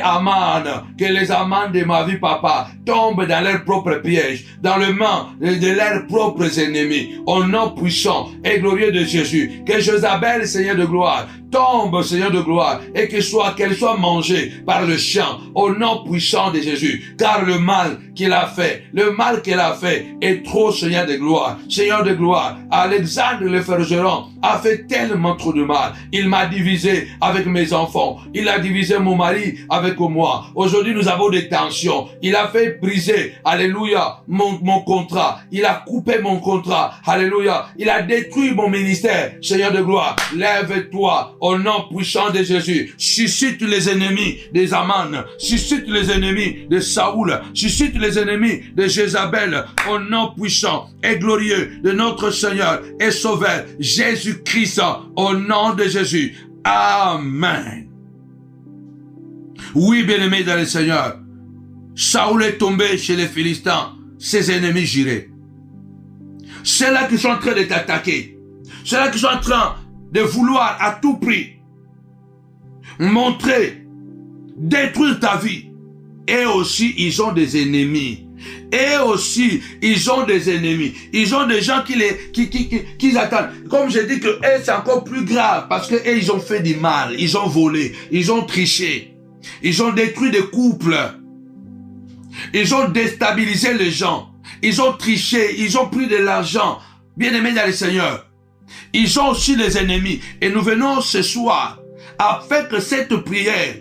les amants de ma vie, papa, tombent dans leurs propres pièges, dans le main de leurs propres ennemis, au nom puissant et glorieux de Jésus. Que Jézabel, Seigneur de gloire, tombe, Seigneur de gloire, et qu'elle soit mangée par le chien, au nom puissant de Jésus. Car le mal qu'elle a fait est trop, Seigneur de gloire. Seigneur de gloire, Alexandre le Forgeron a fait tellement trop de mal. Il m'a divisé avec mes enfants. Il a divisé mon mari avec moi. Aujourd'hui, nous avons des tensions. Il a fait briser, alléluia, mon contrat. Il a coupé mon contrat. Alléluia. Il a détruit mon ministère. Seigneur de gloire, lève-toi au nom puissant de Jésus. Suscite les ennemis des Aman. Suscite les ennemis de Saoul. Suscite les ennemis de Jézabel au nom puissant et glorieux de notre Seigneur et Sauveur Jésus-Christ, au nom de Jésus. Amen. Oui, bien-aimés dans le Seigneur, Saoul est tombé chez les Philistins, ses ennemis jurés. Ceux-là qui sont en train de t'attaquer, ceux-là qui sont en train de vouloir à tout prix montrer, détruire ta vie, et aussi ils ont des ennemis. Et aussi, ils ont des ennemis. Ils ont des gens qui attendent. Comme je dis que eux, c'est encore plus grave. Parce que eux, ils ont fait du mal. Ils ont volé. Ils ont triché. Ils ont détruit des couples. Ils ont déstabilisé les gens. Ils ont triché. Ils ont pris de l'argent. Bien-aimés dans le Seigneur. Ils ont aussi les ennemis. Et nous venons ce soir afin que cette prière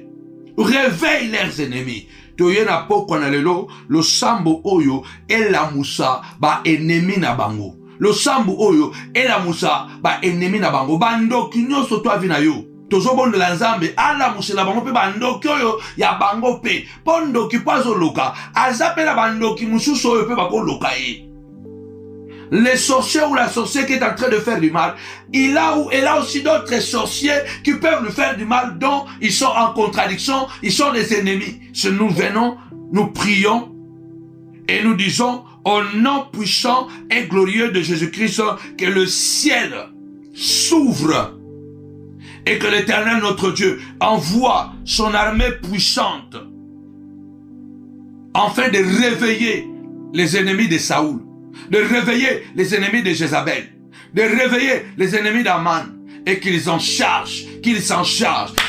réveille leurs ennemis. Toyena poko na lelo lo sambo oyo elamusa ba ennemi na bango. Lo sambo oyo elamusa ba ennemi na bango. Bandoki nyonso to avina yo. Tozobondo la nzambe alamusela bango pe bandoki oyo ya bango pe. Pondoki pazo loka. Azapela bandoki mususu oyo pe bako loka ye. Les sorciers ou la sorcière qui est en train de faire du mal, il a aussi d'autres sorciers qui peuvent lui faire du mal, dont ils sont en contradiction, ils sont des ennemis. Si nous venons, nous prions et nous disons au nom puissant et glorieux de Jésus-Christ que le ciel s'ouvre et que l'Éternel notre Dieu envoie son armée puissante afin de réveiller les ennemis de Saoul, de réveiller les ennemis de Jézabel, de réveiller les ennemis d'Aman, et qu'ils s'en chargent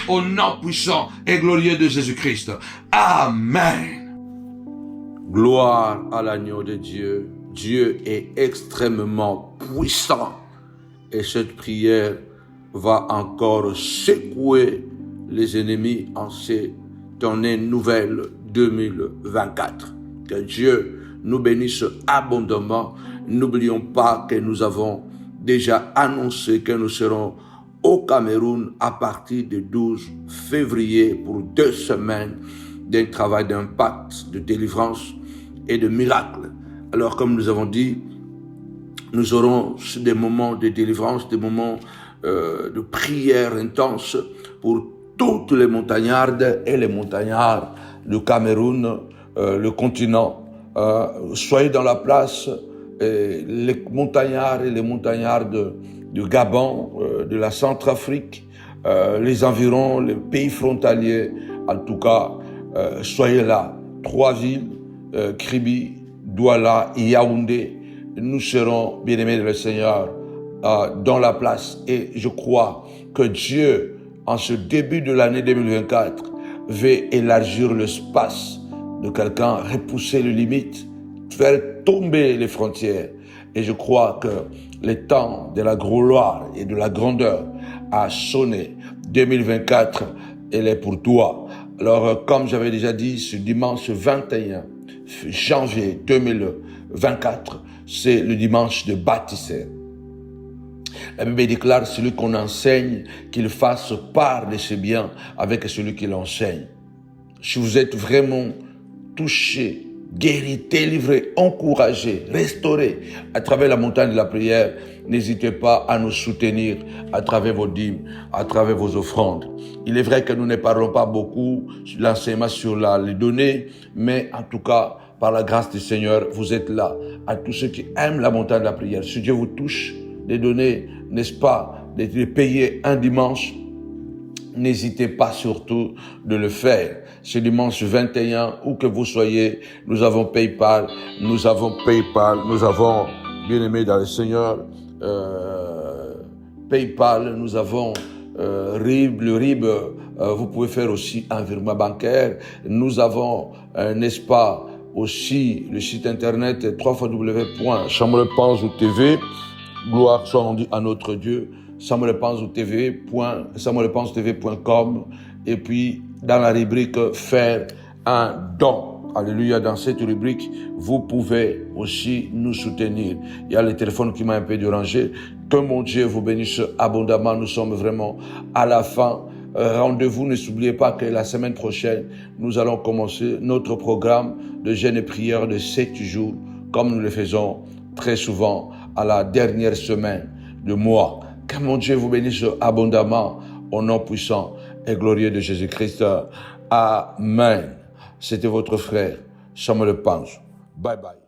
au nom puissant et glorieux de Jésus-Christ. Amen. Gloire à l'agneau de Dieu. Dieu est extrêmement puissant et cette prière va encore secouer les ennemis en cette année nouvelle 2024. Que Dieu nous bénisse abondamment. N'oublions pas que nous avons déjà annoncé que nous serons au Cameroun à partir du 12 février pour 2 semaines d'un travail d'impact, de délivrance et de miracle. Alors, comme nous avons dit, nous aurons des moments de délivrance, des moments de prière intense pour toutes les montagnardes et les montagnards du Cameroun, le continent. Soyez dans la place, les montagnards et les montagnardes du Gabon, de la Centrafrique, les environs, les pays frontaliers, en tout cas, soyez là. 3 villes, Kribi, Douala et Yaoundé, nous serons, bien-aimés de le Seigneur, dans la place. Et je crois que Dieu, en ce début de l'année 2024, veut élargir l'espace de quelqu'un, repousser les limites, faire tomber les frontières. Et je crois que le temps de la gloire et de la grandeur a sonné. 2024, elle est pour toi. Alors, comme j'avais déjà dit, ce dimanche 21 janvier 2024, c'est le dimanche de baptême. La Bible déclare celui qu'on enseigne qu'il fasse part de ses biens avec celui qui l'enseigne. Si vous êtes vraiment touché, guéri, délivré, encouragé, restauré à travers la montagne de la prière, n'hésitez pas à nous soutenir à travers vos dîmes, à travers vos offrandes. Il est vrai que nous ne parlons pas beaucoup sur l'enseignement sur les données, mais en tout cas, par la grâce du Seigneur, vous êtes là. À tous ceux qui aiment la montagne de la prière, si Dieu vous touche, de donner, n'est-ce pas, de payer un dimanche, n'hésitez pas surtout de le faire. Ce dimanche 21, où que vous soyez, nous avons PayPal, nous avons, bien aimé dans le Seigneur, PayPal, nous avons le RIB, vous pouvez faire aussi un virement bancaire. Nous avons, n'est-ce pas, aussi le site internet www.samuelpanzou.tv. Gloire soit rendue à notre Dieu. samuelpanzou.tv.com. Et puis, dans la rubrique faire un don. Alléluia, dans cette rubrique, vous pouvez aussi nous soutenir. Il y a le téléphone qui m'a un peu dérangé. Que mon Dieu vous bénisse abondamment. Nous sommes vraiment à la fin. Rendez-vous, n'oubliez pas que la semaine prochaine, nous allons commencer notre programme de jeûne et prière de 7 jours, comme nous le faisons très souvent à la dernière semaine du mois. Que mon Dieu vous bénisse abondamment au nom puissant et glorieux de Jésus-Christ. Amen. C'était votre frère Samuel Panzou. Bye bye.